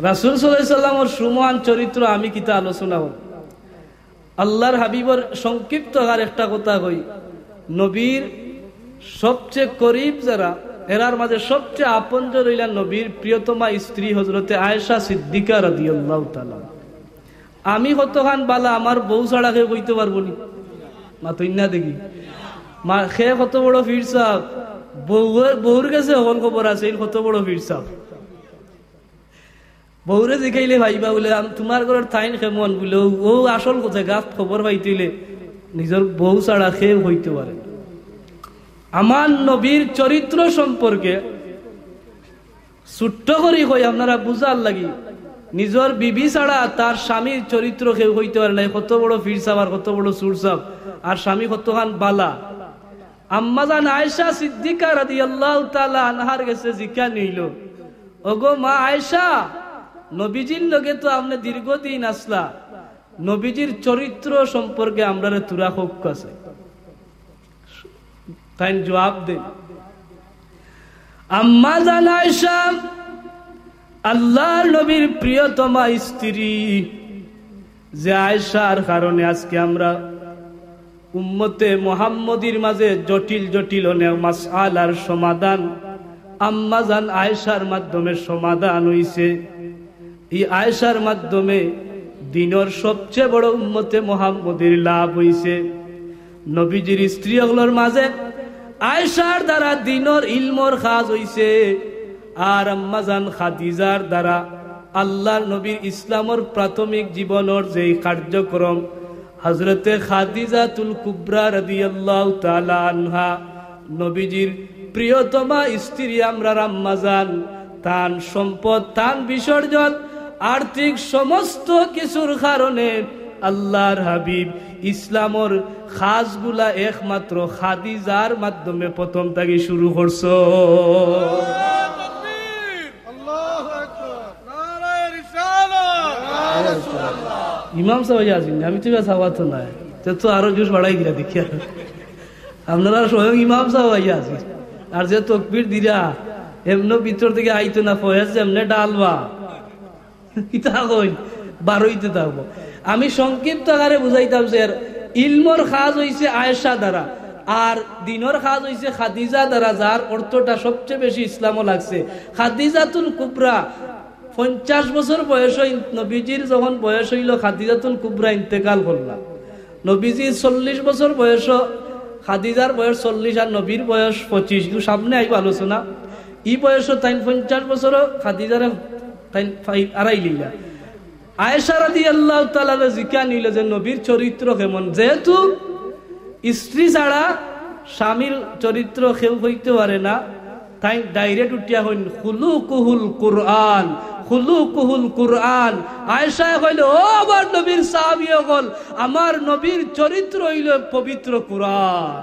রাসূল সাল্লাল্লাহু আলাইহি সাল্লামের সুমহান চরিত্র আমি কিতা আলোচনা করব। আল্লাহর হাবিবর সংক্ষিপ্ত আর একটা কথা কই, নবীর সবচেয়ে করিব যারা, এরার মাঝে সবচেয়ে আপনজন হইলেন নবীর প্রিয়তমা স্ত্রী হযরতে আয়েশা সিদ্দিকা রাদিয়াল্লাহু তাআলা। আমি কতখান বালা আমার বউ ছাড়া কেউ কইতে পারবো নি? মা তুই না দেখি মা খে কত বড় পীর সাহেব, বউর কাছে হল খবর আছে কত বড় পীর সাহেব। বউরে দেখাইলে ভাইবা বলে তোমার ঘরের ঠাইন কেমন বলে ও আসল কোথায় গাছ খবর পাইতিলে নিজের বউ ছাড়া কেউ হইতে পারে। আমার নবীর চরিত্র সম্পর্কে ছোট্ট করে কই আপনারা বুঝার লাগি, নিজের বিবি ছাড়া তার স্বামীর চরিত্র কেউ হইতে পারে না। কত বড় পীর সাহেব আর কত বড় সুর সাহেব, আর স্বামী কতখান বালা। আম্মাজান আয়েশা সিদ্দিকা রাদিয়াল্লাহু তাআলা আনহার কাছে জিজ্ঞাসা নিল, ওগো মা আয়েশা, নবীজির লগে তো আপনি দীর্ঘদিন আসলা, নবীজির চরিত্র সম্পর্কে আমরা তুরা হক আছে, তাই জবাব দেন। আম্মাজান আয়েশা আল্লাহর নবীর প্রিয়তমা স্ত্রী, যে আয়েশার কারণে আজকে আমরা উম্মতে মুহাম্মদীর মাঝে জটিল জটিল অনেক মাসআলার সমাধান আম্মাজান আয়েশার মাধ্যমে সমাধান হইছে। এই আয়েশার মাধ্যমে দিনের সবচেয়ে বড় উম্মতে মুহাম্মদীর লাভ হইছে। নবীজির স্ত্রীগুলোর মাঝে আয়েশার দ্বারা দিনের ইলমর কাজ হইছে, আর আম্মাজান খাদিজার দ্বারা আল্লাহর নবীর ইসলামের প্রাথমিক জীবনের যে কার্যক্রম, হযরতে খাদিজাতুল কুবরা রাদিয়াল্লাহু তাআলা আনহা নবীজির প্রিয়তমা স্ত্রী আমরা আম্মাজান, তান সম্পদ তান বিসর্জন আর্থিক সমস্ত কিছুর কারণে আল্লাহর হাবিব ইসলামের খাসগুলা একমাত্র খাদিজার মাধ্যমে প্রথম থেকে শুরু করছো। ইমাম সাহেব আসেন, আমি তো সাবাতো নাই তো আরো জোশ বাড়াই গিলা দেখি। আপনারা স্বয়ং ইমাম সাহেব আইয়া আছেন, আর যে তকবীর দিরা এমন ভিতর থেকে আইতো না, ফয়েজ এমনি ডালবা কিতা কই বারোইতে থাকবো। আমি সংক্ষিপ্ত আকারে বুঝাইতাম যে ইলমর খাজ হইছে আয়েশা দ্বারা, আর দিনের খাজ হইছে খাদিজা দ্বারা, যার অর্থটা সবচেয়ে বেশি ইসলামও লাগছে। খাদিজাতুল কুবরা 50 বছর বয়স, নবীজির যখন বয়স হইল খাদিজাতুল কুবরা ইন্তেকাল করলাম। নবীজির 40 বছর বয়স, খাদিজার বয়স 40 আর নবীর বয়স 25, সামনে আইব আলোচনা। ই বয়স তাই 50 বছর, খাদিজার আড়াই লিলা। আয়েশা রাদিয়াল্লাহু তাআলা জিজ্ঞাসা নিল যে নবীর চরিত্র কেমন, যেহেতু স্ত্রী ছাড়া স্বামীর চরিত্র কেউ হইতে পারে না, তাই ডাইরেক্ট উঠিয়া হইন খুলুকুহুল কুরআন, খুলুকুহুল কুরআন। আয়েশা কইল, ও আমার নবীর সাহাবী হল, আমার নবীর চরিত্র হইল পবিত্র কুরআন।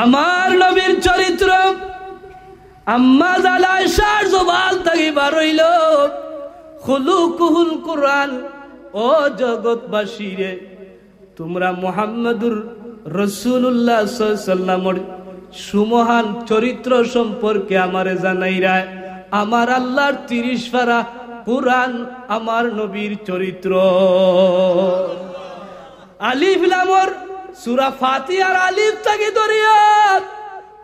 আমার নবীর চরিত্র আম্মা জান আয়েশার জবান থেকে বার হইল খুলুকুহুল কুরআন। ও জগৎবাসী রে, তোমরা মুহাম্মদুর রাসূলুল্লাহ সাল্লাল্লাহু আলাইহি ওয়াসাল্লামের সুমহান চরিত্র সম্পর্কে আমারে জানাইরা। আমার আল্লাহর 30 পারা কুরআন আমার নবীর চরিত্র। আলিফ লামর সূরা ফাতিহার আলিফ থেকে ধরিয়া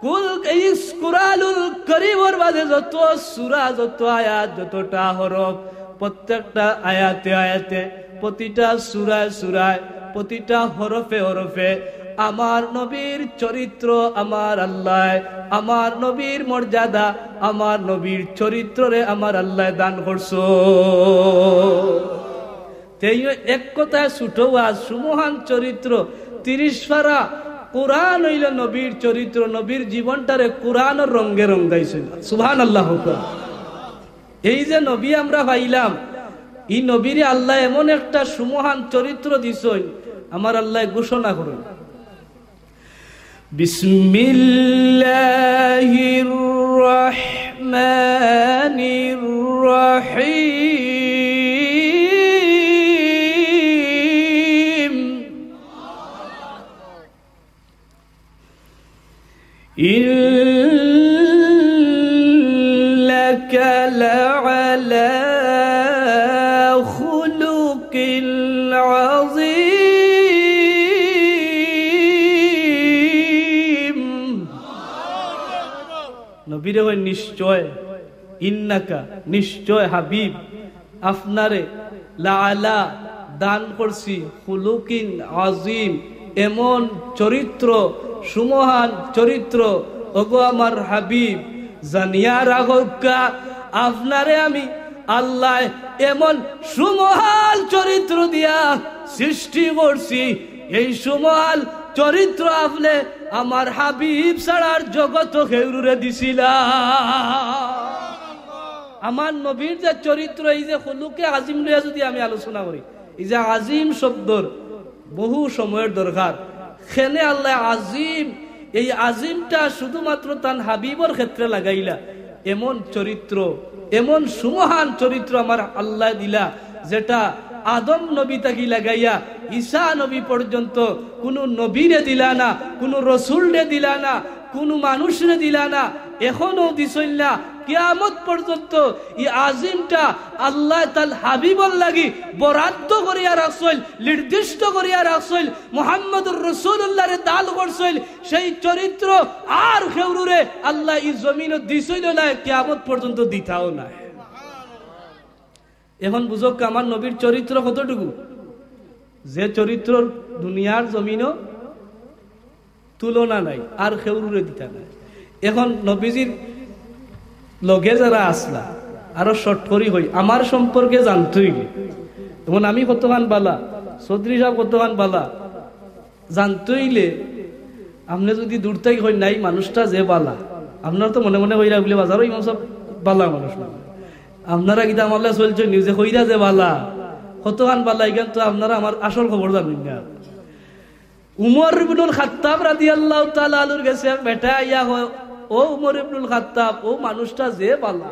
কুল ইস কুরআনুল কারীমের মাঝে যত সূরা, যত আয়াত, যতটা হরফ, প্রত্যেকটা আয়াতে আয়াতে, প্রতিটা সূরায় সূরায়, প্রতিটা হরফে হরফে আমার নবীর চরিত্র, আমার আল্লাহ, আমার নবীর মর্যাদা, আমার নবীর চরিত্রে আমার আল্লাহ দান করছো। তাই এক কথায় ছোট ওয়াজ, সুমহান চরিত্র 30 পারা কুরআন হইল নবীর চরিত্র। নবীর জীবনটারে কুরআনের রঙে রঙাইছে। সুবহানাল্লাহ। এই যে নবী আমরা পাইলাম, এই নবীরে আল্লাহ এমন একটা সুমহান চরিত্র দিছেন, আমার আল্লাহ ঘোষণা করেন, বিসমিল্লাহির রহমানির রহিম ইন্নাকা লাআলা খুলুকিল আযীম। নবীরে হয় নিশ্চয়, ইন্নাকা নিশ্চয় হাবিব আপনারে লাআলা দান করছি খুলুকিন আযীম এমন চরিত্র, সুমহান চরিত্র। ওগো আমার হাবিব জানিয়া রাখা আপনারে আমি আল্লাহ এমন সুমহান চরিত্র দিয়া সৃষ্টি করছি। এই সুমহান চরিত্র আপনি আমার হাবিব ছাড়ার জগৎ খেউরে দিছিলা। আমার নবীর যে চরিত্র, এই যে খুলুকে আজিম লইয়া যদি আমি আলোচনা করি, এই যে আজিম শব্দর বহু সময়ের দরকার। খেনে আল্লাহ আজিম, এই আজিমটা শুধুমাত্র তান হাবিবর ক্ষেত্রে লাগাইলা। এমন চরিত্র, এমন সুমহান চরিত্র আমার আল্লাহ দিলা, যেটা আদম নবী তাকে লাগাইয়া ঈসা নবী পর্যন্ত কোন নবীরে দিলা না, কোন রসুলরে দিলা না, কোন মানুষরে দিলা না, এখনো দিছইল না। কিয়ামত পর্যন্ত এই আজিমটা আল্লাহ তাল হাবিবর লাগি বরাদ্দ করিয়া রাখছইল, নির্দিষ্ট করিয়া রাখছইল, মুহাম্মদুর রাসূলুল্লাহরে দাল করছইল। সেই চরিত্র আর কেউরে আল্লাহ এই জমিনে দিছইল না, কিয়ামত পর্যন্ত দিতাও না। এখন বুঝক আমার নবীর চরিত্র কতটুকু, যে চরিত্র দুনিয়ার জমিনও তুলনা নাই, আর কেউরে দিতা নাই। এখন নবীজির লগে যারা আসলা আরো শর্টকরি হই আমার সম্পর্কে জানতই, যেমন আমি কতখান বালা, চৌধুরী সাহেব কতখান বালা জানতইলে আপনি যদি দূর থেকে হই নাই মানুষটা যে বালা, আপনার তো মনে মনে হইরা বলে বাজারও ইমাম সব বালা মানুষ না। আপনারা গীতা আমলে চলছে নিউজে কইরা যে বালা কতখান বালা, এখান তো আপনারা আমার আসল খবর জানেন না। উমর ইবনুল খাত্তাব রাদিয়াল্লাহু তাআলা আনহুর কাছে বেটা ইয়া হয়, ও উমর ইবনুল খাত্তাব, ও মানুষটা যে বালা।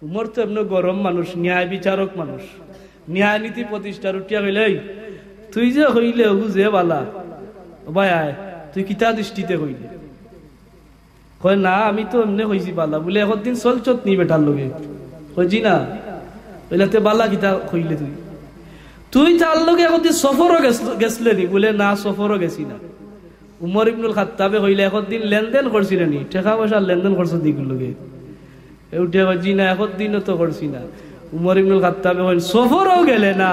উমর তো এমনি গরম মানুষ, ন্যায় বিচারক মানুষ, ন্যায় নীতি প্রতিষ্ঠার উঠিয়া হইলে, তুই যে হইলে ও যে বালা, ভাই আয় তুই কিতা দৃষ্টিতে হইলে? কয় না আমি তো এমনি হইছি বালা। বলে একদিন চলছত নি বেটার লগে? কইছি না। বইলাতে বালা কিতা হইলে তুই? তুই তার লগে একদিন সফরও গেছলে নি? বলে না সফরও গেছি না। উমর ইবনুল খাত্তাবে হইলে একদিন লেনদেন করছিলেন নি? টাকা পয়সা লেনদেন করছো দিগুর লগে? উঠে কইছি না একদিনও তো করছি না। উমর ইবনুল খাত্তাবে হইল সফরও গেলে না,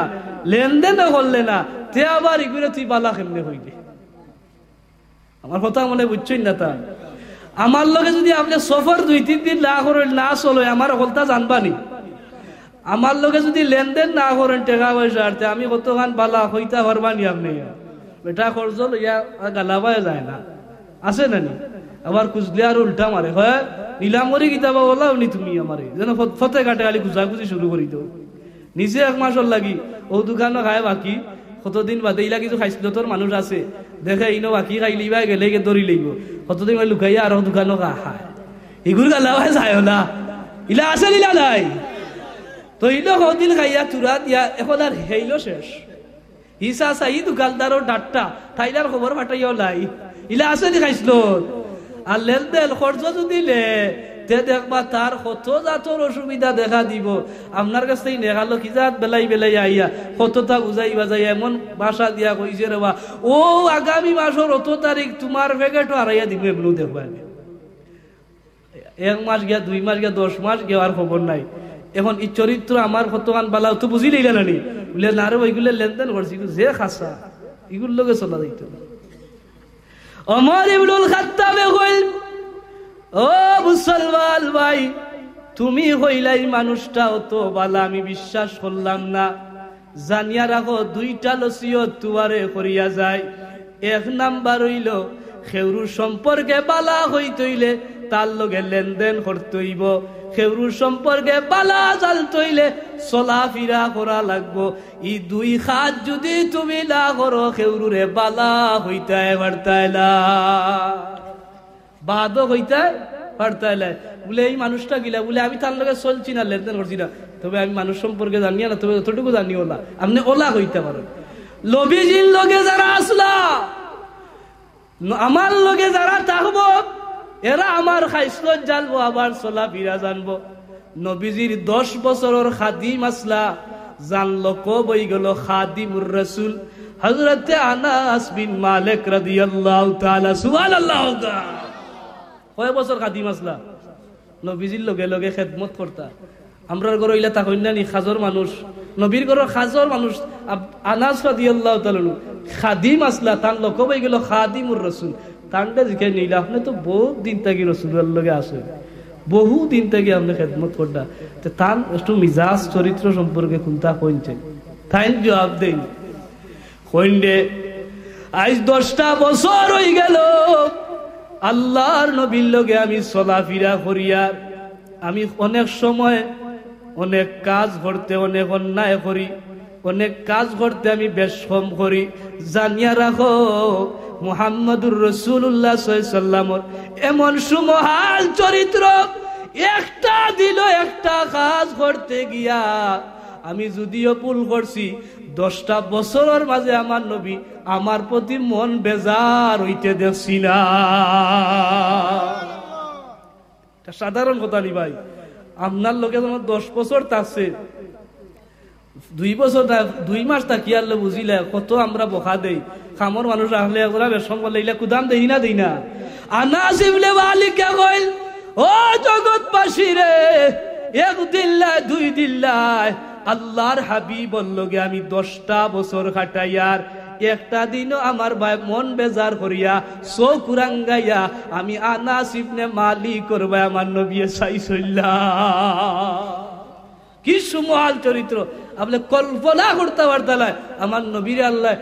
লেনদেনও করলে না, তে আবার ইগুরে তুই বালা কেমনে হইলে? আমার কথা মনে বুঝছই না? তা আমার লগে যদি আপনি সফর 2-3 দিন না করেন, না চলো, আমার হলতা জানবানি। আমার লগে যদি লেনদেন না করেন টাকা পয়সা, আমি কতখান বালা হইতা পারবানি? আপনি বেটা খরচ লইয়া গালাবায় যায় না, আছে নানি? আবার কুচলে আর উল্টা মারে, হয় নীলামরি কিতাবা ওলাও নি তুমি আমারে, যেন ফতে কাটে খালি খুঁজাখুঁজি শুরু করি তো। নিজে 1 মাসর লাগি ও দোকানও খায় বাকি, কতদিন বাদে ইলা কিছু খাইছিল তোর মানুষ আছে, দেখে ইনো বাকি খাইলি বা গেলে দৌড়ি লইব, কতদিন লুকাইয়া আর দোকানও খায়, এগুলো গালাবায় যায় না। ইলা আছে নীলা নাই তো, ইলো কদিন খাইয়া চূড়া দিয়া এখন আর হেইলো শেষ। হিসা চাই দোকানদারও ডাট্টা ঠাইলার খবর ফাটাইও লাই, ইলা আছে নি খাইছিল? আর লেনদেন খরচ যদি লে তে দেখবা তার কত জাতর অসুবিধা দেখা দিব। আপনার কাছ থেকে নেগালো কি জাত বেলাই বেলাই আইয়া কতটা বুঝাই বাজাই এমন ভাষা দিয়া কইছে রে বা, ও আগামী মাসের 8 তারিখ তোমার প্যাকেটও হারাইয়া দিব, এগুলো দেখবা। 1 মাস গিয়া 2 মাস গিয়া 10 মাস গিয়া আর খবর নাই। এখন এই চরিত্র আমার কতখান বালা তো বুঝি লইলে নানি? বলে না রে ওইগুলো লেনদেন করছি, যে খাসা এগুলোর লগে চলা যাইত না। ওমর ইবনুল খাত্তাবে কইল, ও মুসলমান ভাই, তুমি হইলাই মানুষটা অত বালা আমি বিশ্বাস করলাম না। জানিয়া রাখো 2টা নসিহত তোমারে করিয়া যায়। 1 নাম্বার হইল খেউরুর সম্পর্কে বালা হইতইলে তার লগে লেনদেন করতেইব। খেউরুর সম্পর্কে বালা জালতইলে চলাফিরা করা লাগবো। ই 2 কাজ যদি তুমি না করো খেউরুরে বালা হইতায় পারতাইলা, বাদও হইতায় পারতাইলা। বলে এই মানুষটা গিলা, বলে আমি তার লগে চলছি না, লেনদেন করছি না, তবে আমি মানুষ সম্পর্কে জানিও না, তবে যতটুকু জানিও না, আপনি ওলা হইতে পারেন। নবীজির লগে যারা আসলা আমার লগে যারা থাকবো এরা আমার খাইসলত জানবো, আবার চলা ফিরা জানবো। নবীজির 10 বছরের খাদিম আসলা জানলো কই গেল খাদিমুর রাসূল হযরতে আনাস বিন মালিক রাদিয়াল্লাহু তাআলা। সুবহানাল্লাহ। কয় বছর খাদিম আসলা নবীজির লগে লগে খেদমত করতা। আমরার ঘর হইলা তা কইনা নি খাজর মানুষ, নবীর ঘর খাজর মানুষ। আনাস রাদিয়াল্লাহু তাআলা খাদিম আসলা, তার লোক হয়ে গেল খাদিমুর রাসূল। তান্ডে জিকে নিলা আপনি তো বহুত দিন থেকে রাসূলের লগে আসে, বহু দিন থেকে আপনি খেদমত করতা, তো তার একটু মিজাজ চরিত্র সম্পর্কে কোনটা কইছেন? তাই জবাব দেন কইন্ডে আজ 10টা বছর হয়ে গেল আল্লাহর নবীর লগে আমি চলাফেরা করিয়ার, আমি অনেক সময় অনেক কাজ করতে অনেক অন্যায় করি, অনেক কাজ করতে আমি বেশ কম করি। জানিয়া রাখো মুহাম্মদুর রাসূলুল্লাহ সাল্লাল্লাহু আলাইহি ওয়াসাল্লামের এমন সুমহাল চরিত্র, একটা দিল একটা কাজ করতে গিয়া আমি যদিও ভুল করছি, 10টা বছরের মাঝে আমার নবী আমার প্রতি মন বেজার হইতে দেখছি না। সাধারণ কথা নি ভাই, আপনার লোকে যেমন 10 বছর থাকছে, 2 বছর 2 মাস থাকি আনলে বুঝিলে কত আমরা বকা দেই। খামর মানুষ আসলে এগুলা বেশম করলে ইলা কুদাম দেই না। আনাস ইবনে মালিক কইল, ও জগৎবাসী রে, 1 দিন লাই 2 দিন লাই আল্লাহর হাবিবর লগে আমি 10টা বছর কাটাইয়ার একটা দিনও আমার ভাই মন বেজার করিয়া চোখ রাঙ্গাইয়া আমি আনাস ইবনে মালিক করবা আমার নবী সাইসল্লাহ। কি সুমহাল চরিত্র, আপনি কল্পনা করতে পারতেন আমার নবীর আল্লাহ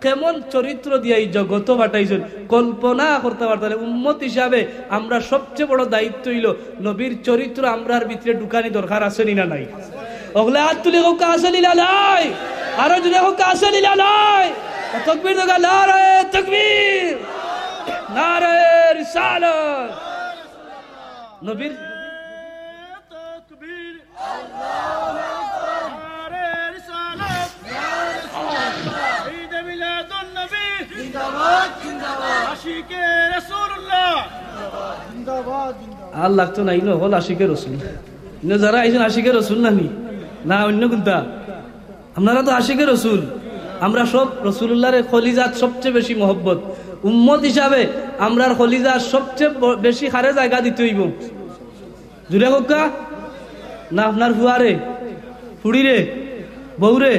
কেমন চরিত্র দিয়ে এই জগৎ পাঠাইছেন, কল্পনা করতে পারতেন। উম্মত হিসাবে আমরা সবচেয়ে বড় দায়িত্ব হইল নবীর চরিত্র আমরার ভিতরে ঢুকানি দরকার আছে না নাই? ওগুলা হাত তুলে হোক আসেনি না নাই, আরো জুড়ে হোক আসেনি না নাই। তাকবীর দাও, নারে তাকবীর, নারে রিসালাত। নবীর তাকবীর, আল্লাহু আকবার, নারে রিসালাত, ঈদ মিলাদুন নবী জিন্দাবাদ জিন্দাবাদ, আশিকে রাসূলুল্লাহ জিন্দাবাদ জিন্দাবাদ। আর লাগতো না ইনো হল আশিকে রাসূল। ইনো যারা আইছেন আশিকে রাসূল না অন্য কোনটা? আপনারা তো আশিকে রাসূল। আমরা সব রাসূলুল্লাহর খলিজাত সবচেয়ে বেশি মহব্বত। উম্মত হিসাবে আমরার খলিজাত সবচেয়ে বেশি হারে জায়গা দিতে হইব। জুড়ে হোকা না আপনার হুয়ারে, ফুড়িরে, বউরে,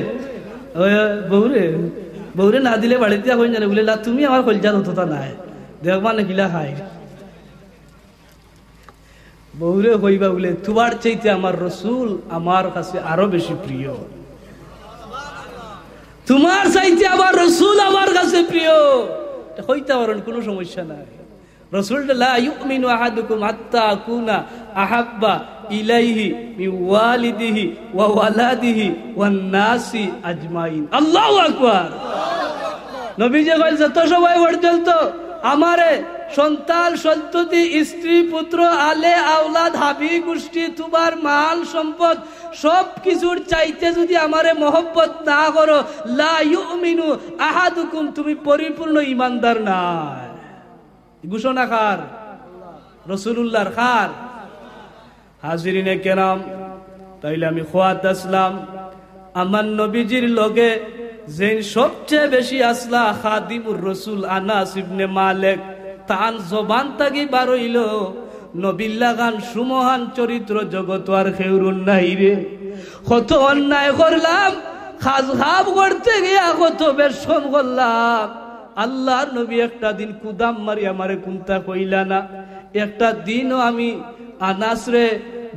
বউরে না দিলে বাড়িতে হয়ে জানে বলে না তুমি আমার খলিজাত হতোটা নাই দেখবা না কিলা খাই। বউরে হইবা বলে তোমার চাইতে আমার রসুল আমার কাছে আরো বেশি প্রিয়, তোমার চাইতে আমার রসুল আমার কাছে প্রিয়। হইতে পারেন, কোনো সমস্যা নাই। রসুলটা লা ইউমিনু আহাদুকুম হাত্তা আকুনা আহাব্বা ইলাইহি মিন ওয়ালিদিহি ওয়া ওয়ালাদিহি ওয়ান নাসি আজমাইন। আল্লাহু আকবার। নবীজি কইল যত সময় পর্যন্ত আমারে সন্তান সন্ততি স্ত্রী পুত্র আলে আওলাদ হাবি গোষ্ঠী তোমার মাল সম্পদ সব কিছুর চাইতে যদি আমারে মহব্বত না করো, লা ইউমিনু আহাদুকুম, তুমি পরিপূর্ণ ইমানদার নাই। ঘোষণা কার? রাসূলুল্লাহর। কার? হাজিরিনে কেরাম, তাইলে আমি খোয়াত আসলাম আমার নবীজির লগে যে সবচেয়ে বেশি আসলা খাদিমুর রাসূল আনাস ইবনে মালিক। তান জবান তাগি বার হইল নবীর লাগান সুমহান চরিত্র জগৎ আর খেউরুন নাই রে। কত অন্যায় করলাম, খাজ খাব করতে গিয়া কত বেশম করলাম। আল্লাহর নবী একটা দিন কুদাম মারি আমারে কুন্তা কইলা না। একটা দিনও আমি আনাসরে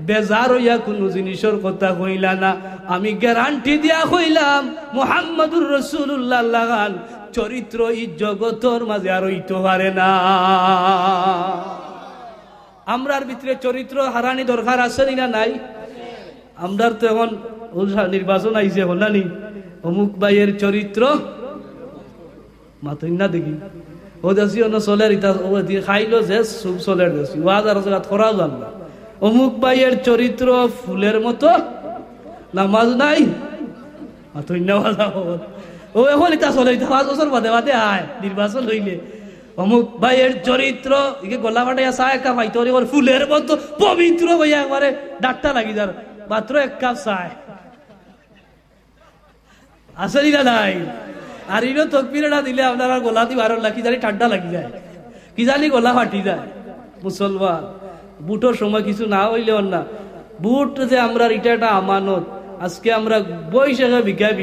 বেজার হইয়া কোনো জিনিসের কথা কইলা না। আমি গ্যারান্টি দিয়া কইলাম মুহাম্মদুর রাসূলুল্লাহ লাগান চরিত্র এই জগতের মাঝে আর হইতে পারে না। আমরার ভিতরে চরিত্র হারানি দরকার আছে না নাই? আমরার তো এখন নির্বাচন আইছে হলানি, অমুক ভাইয়ের চরিত্র মাতই না দেখি ও দেশি অন্য চলের ইতা খাইলো যে সুপ চলের দেশি ওয়াজ আর খরা জানলা। অমুক ভাইয়ের চরিত্র ফুলের মতো, নামাজ নাই, মাতই না ও এখন ইতা চলে 5 বছর বাদে বাদে আয় নির্বাচন হইলে অমুক ভাইয়ের চরিত্র একে গলা ফাটাইয়া চা এক কাপ খাইতে পারে ফুলের মতো পবিত্র হইয়া একবারে ডাক্তার লাগি যার মাত্র এক কাপ চায় আসেনি না নাই। আর ইনো তকবিরটা দিলে আপনারা গলা দিয়ে বারো লাখি জানি ঠান্ডা লাগি যায়, কি জানি গলা ফাটি যায়। মুসলমান বুটোর সময় কিছু না হইলেও না, বুট যে আমরা এটা একটা আমানত। আজকে আমরা বৈশাখে বিকায়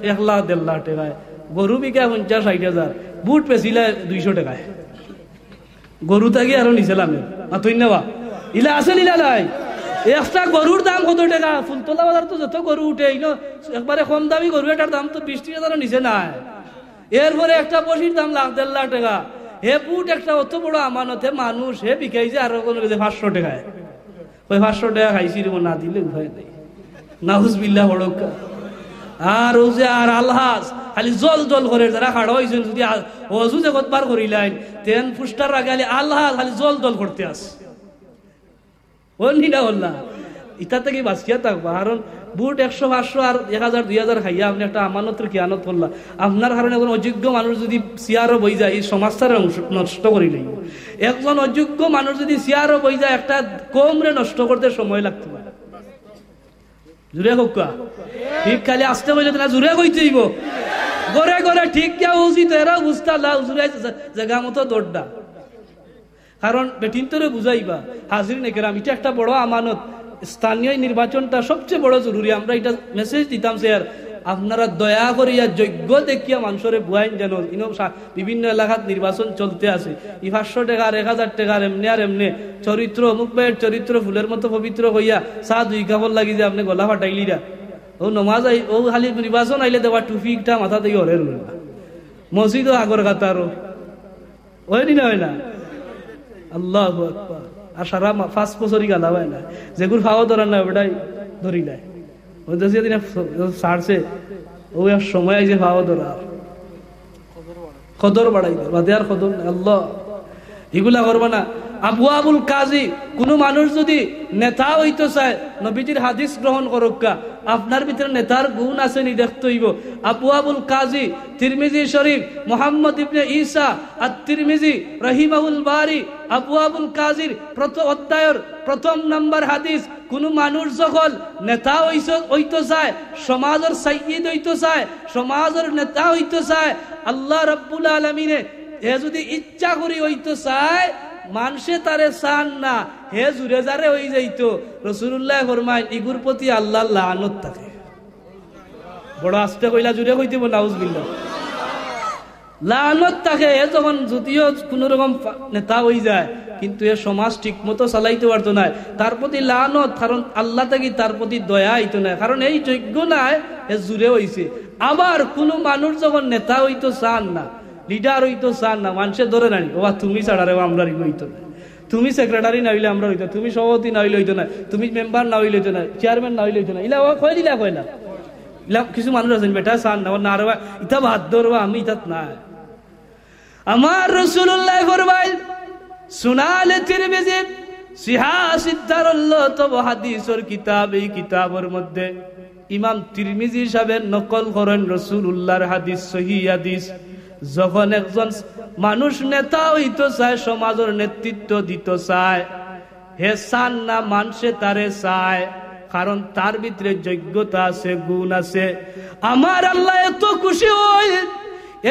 1 লাখ 1.5 লাখ টাকায়, গরু বিকায় 50-60 হাজার, বুট পেছিলা 200 টাকায়। গরু থাকি আরো নিছিলাম তুই নেওয়া ইলা আছে ইলা নাই। একটা গরুর দাম কত টাকা? ফুলতলা বাজার তো যত গরু উঠে একবারে কম দামি গরু, এটার দাম তো 20 হাজারও নিচে নাই। এরপরে একটা বসির দাম 1 লাখ 1.5 লাখ টাকা। হে বুট একটা অত বড় আমানতে মানুষ হে বিকাই যে আরো কোনো 500 টাকায়। ওই 500 টাকা খাইছি না দিলে উপায় নেই। নাউজুবিল্লাহ বড়কা। আর ও যে আর আলহাজ খালি জল জল করে যারা খাড়া হয়েছেন, যদি অজু যে কতবার করিলেন তেন পুষ্টার আগে আলহাজ খালি জল জল করতে আস না বললা ইটা থেকে বাঁচিয়া থাকবা। কারণ বুট 100-500 আর 1000-2000 খাইয়া আপনি একটা আমানতের কিয়ানত করলা। আপনার কারণে একজন অযোগ্য মানুষ যদি চেয়ারও বই যায় এই সমাজটারে নষ্ট করিলেই, একজন অযোগ্য মানুষ যদি চেয়ারও বই যায় একটা কমরে নষ্ট করতে সময় লাগতে পারে। জুড়ে হোকা ঠিক খালি আসতে বললে না, জুড়ে কইতে দিব গড়ে গড়ে ঠিক কে উচিত এরা বুঝতে জুড়ে জায়গা মতো দৌড়টা। কারণ বেটিন তোরে বুঝাইবা হাজির নেকেরাম এটা একটা বড় আমানত। স্থানীয় নির্বাচনটা সবচেয়ে বড় জরুরি। আমরা এটা মেসেজ দিতাম স্যার, আপনারা দয়া করিয়া যোগ্য দেখিয়া মানুষরে বুয়াইন যেন বিভিন্ন এলাকাত নির্বাচন চলতে আছে। 500 টাকা আর 1000 টাকার এমনি আর এমনি চরিত্র অমুক ভাইয়ের চরিত্র ফুলের মতো পবিত্র হইয়া 2 কাপড় লাগি যে আপনি গলা ফাটাইলিরা ও নমাজ ও খালি নির্বাচন আইলে দেওয়া টুপিটা মাথা দিয়ে হরে রইল না, মসজিদও আগর কাতারও হয়নি না, হয় না। আল্লাহু আকবার। আর সারা 5 বছরই গালা হয় না, যেগুলো খাওয়া ধরার না ওটাই ধরি নাই। ওই দিন ছাড়ছে ও সময় আইছে খাওয়া ধরা কদর বাড়াই বাদে আর কদর। আল্লাহ এগুলা করবা না। আবু আবুল কাজী কোন মানুষ যদি নেতা হইতে চায় নবীজির হাদিস গ্রহণ করুকা, আপনার ভিতরে নেতার গুণ আছে নি দেখতে হইব। আবু আবুল কাজী তিরমিজি শরীফ মুহাম্মদ ইবনে ঈসা আত-তিরমিজি রাহিমাহুল বারি আবু আবুল কাজীর প্রথম অধ্যায়ের 1 নম্বর হাদিস, কোন মানুষ যখন নেতা হইতে চায়, সমাজের সাইয়্যিদ হইতে চায়, সমাজের নেতা হইতে চায়, আল্লাহ রাব্বুল আলামিনে এ যদি ইচ্ছা করি হইতে চায়, মানুষে তারে চান না, হে জুরে জারে হয়ে যাইতো। রাসূলুল্লাহ ফরমায় ইগুর প্রতি আল্লাহর লানত থাকে। বড় আস্তে কইলা জুরে কইতে নাউজুবিল্লাহ লানত থাকে। এ যখন যদিও কোন রকম নেতা হয়ে যায় কিন্তু এ সমাজ ঠিক মতো চালাইতে পারতো না, তার প্রতি লানত। কারণ আল্লাহ থেকে তার প্রতি দয়া হইতো না, কারণ এই যোগ্য নাই এ জুরে হইছে। আবার কোন মানুষ যখন নেতা হইতো চান না, লিডার হইতো চান না, মানুষে ধরে নাই ও তুমি ছাড়া রে আমরা হইতো না, তুমি সেক্রেটারি না হইলে আমরা হইতো, তুমি সভাপতি না হইলে হইতো না, তুমি মেম্বার না হইলে হইতো না, চেয়ারম্যান না হইলে হইতো না। ইলা কয় দিলা কয় না, ইলা কিছু মানুষ আছেন বেটা চান না না রে ইটা ভাত ধরবা, আমি ইটাত না। আমার রাসূলুল্লাহ ফরমাইল সুনানে তিরমিজি সিহাসিদ্দারুল্লাহ তো হাদিসের কিতাব, এই কিতাবের মধ্যে ইমাম তিরমিজি সাহেব নকল করেন রাসূলুল্লাহর হাদিস, সহিহ হাদিস। যখন একজন মানুষ নেতা হইতে চায়, সমাজের নেতৃত্ব দিতে চায়, হে চান না মানুষে তারে চায়, কারণ তার ভিতরে যোগ্যতা আছে, গুণ আছে। আমার আল্লাহ এত খুশি হয়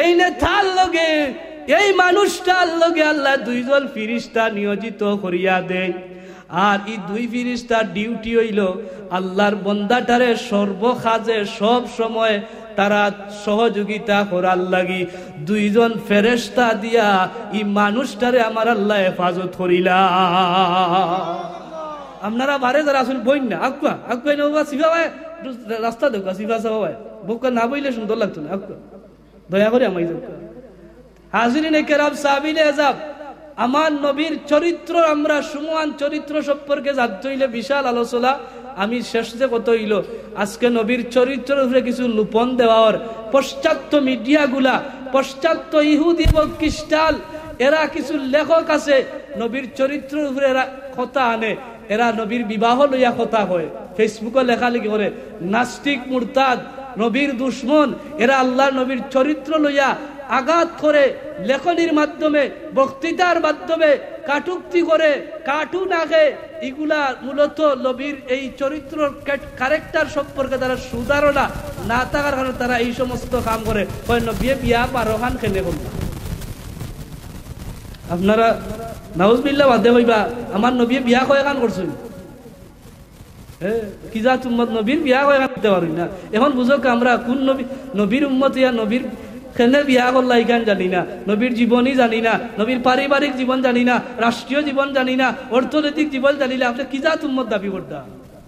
এই নেতার লগে, এই মানুষটার লগে আল্লাহ 2 জন ফেরেশতা নিয়োজিত করিয়া দেয়। আর এই 2 ফেরেশতার ডিউটি হইল আল্লাহর বান্দাটারে সর্বকাজে সব সময় তারা সহযোগিতা করার লাগি 2 জন ফেরেশতা দিয়া এই মানুষটারে আমার আল্লাহ হেফাজত করিলা। আপনারা বারে যারা আসুন বইন না আকুয়া আকুয়া নৌকা সিফা ভাই রাস্তা দেখা সিফা সাহা ভাই বোকা না বইলে সুন্দর লাগতো না। আকুয়া দয়া করে আমায় হাজিরিনে কেরাম সাহাবীনে আযাব, আমার নবীর চরিত্র, আমরা সুমহান চরিত্র সম্পর্কে জানতে হইলে বিশাল আলোচনা। আমি শেষ যে কত হইল আজকে নবীর চরিত্রের উপরে কিছু লুপন দেওয়ার পশ্চাত্য মিডিয়াগুলা, পশ্চাত্য ইহুদি এবং খ্রিস্টান, এরা কিছু লেখক আছে নবীর চরিত্রের উপরে এরা কথা আনে, এরা নবীর বিবাহ লইয়া কথা হয়, ফেসবুকে লেখালেখি করে। নাস্তিক মুরতাদ নবীর দুশ্মন, এরা আল্লাহ নবীর চরিত্র লইয়া আঘাত করে, লেখনির মাধ্যমে, বক্তৃতার মাধ্যমে, কাটুক্তি করে, কার্টুন আঁকে, এগুলা মূলত নবীর এই চরিত্র ক্যারেক্টার সম্পর্কে তারা সুধারণা না থাকার কারণে তারা এই সমস্ত কাম করে। নবী বিয়া বারোখান খেলে বলবা আপনারা নাউজুবিল্লাহ বাদে হইবা আমার নবী বিয়া কয়খান করছেন, কি যা তুম্মত নবীর বিয়া কয়খান করতে পারি না। এখন বুঝো আমরা কোন নবী, নবীর উম্মত ইয়া নবীর কেন বিয়া করলা ইখান জানি না, নবীর জীবনই জানি না, নবীর পারিবারিক জীবন জানি না, রাষ্ট্রীয় জীবন জানি না, অর্থনৈতিক জীবন জানি না। আপনি কি যা তুম্মত দাবি করতা?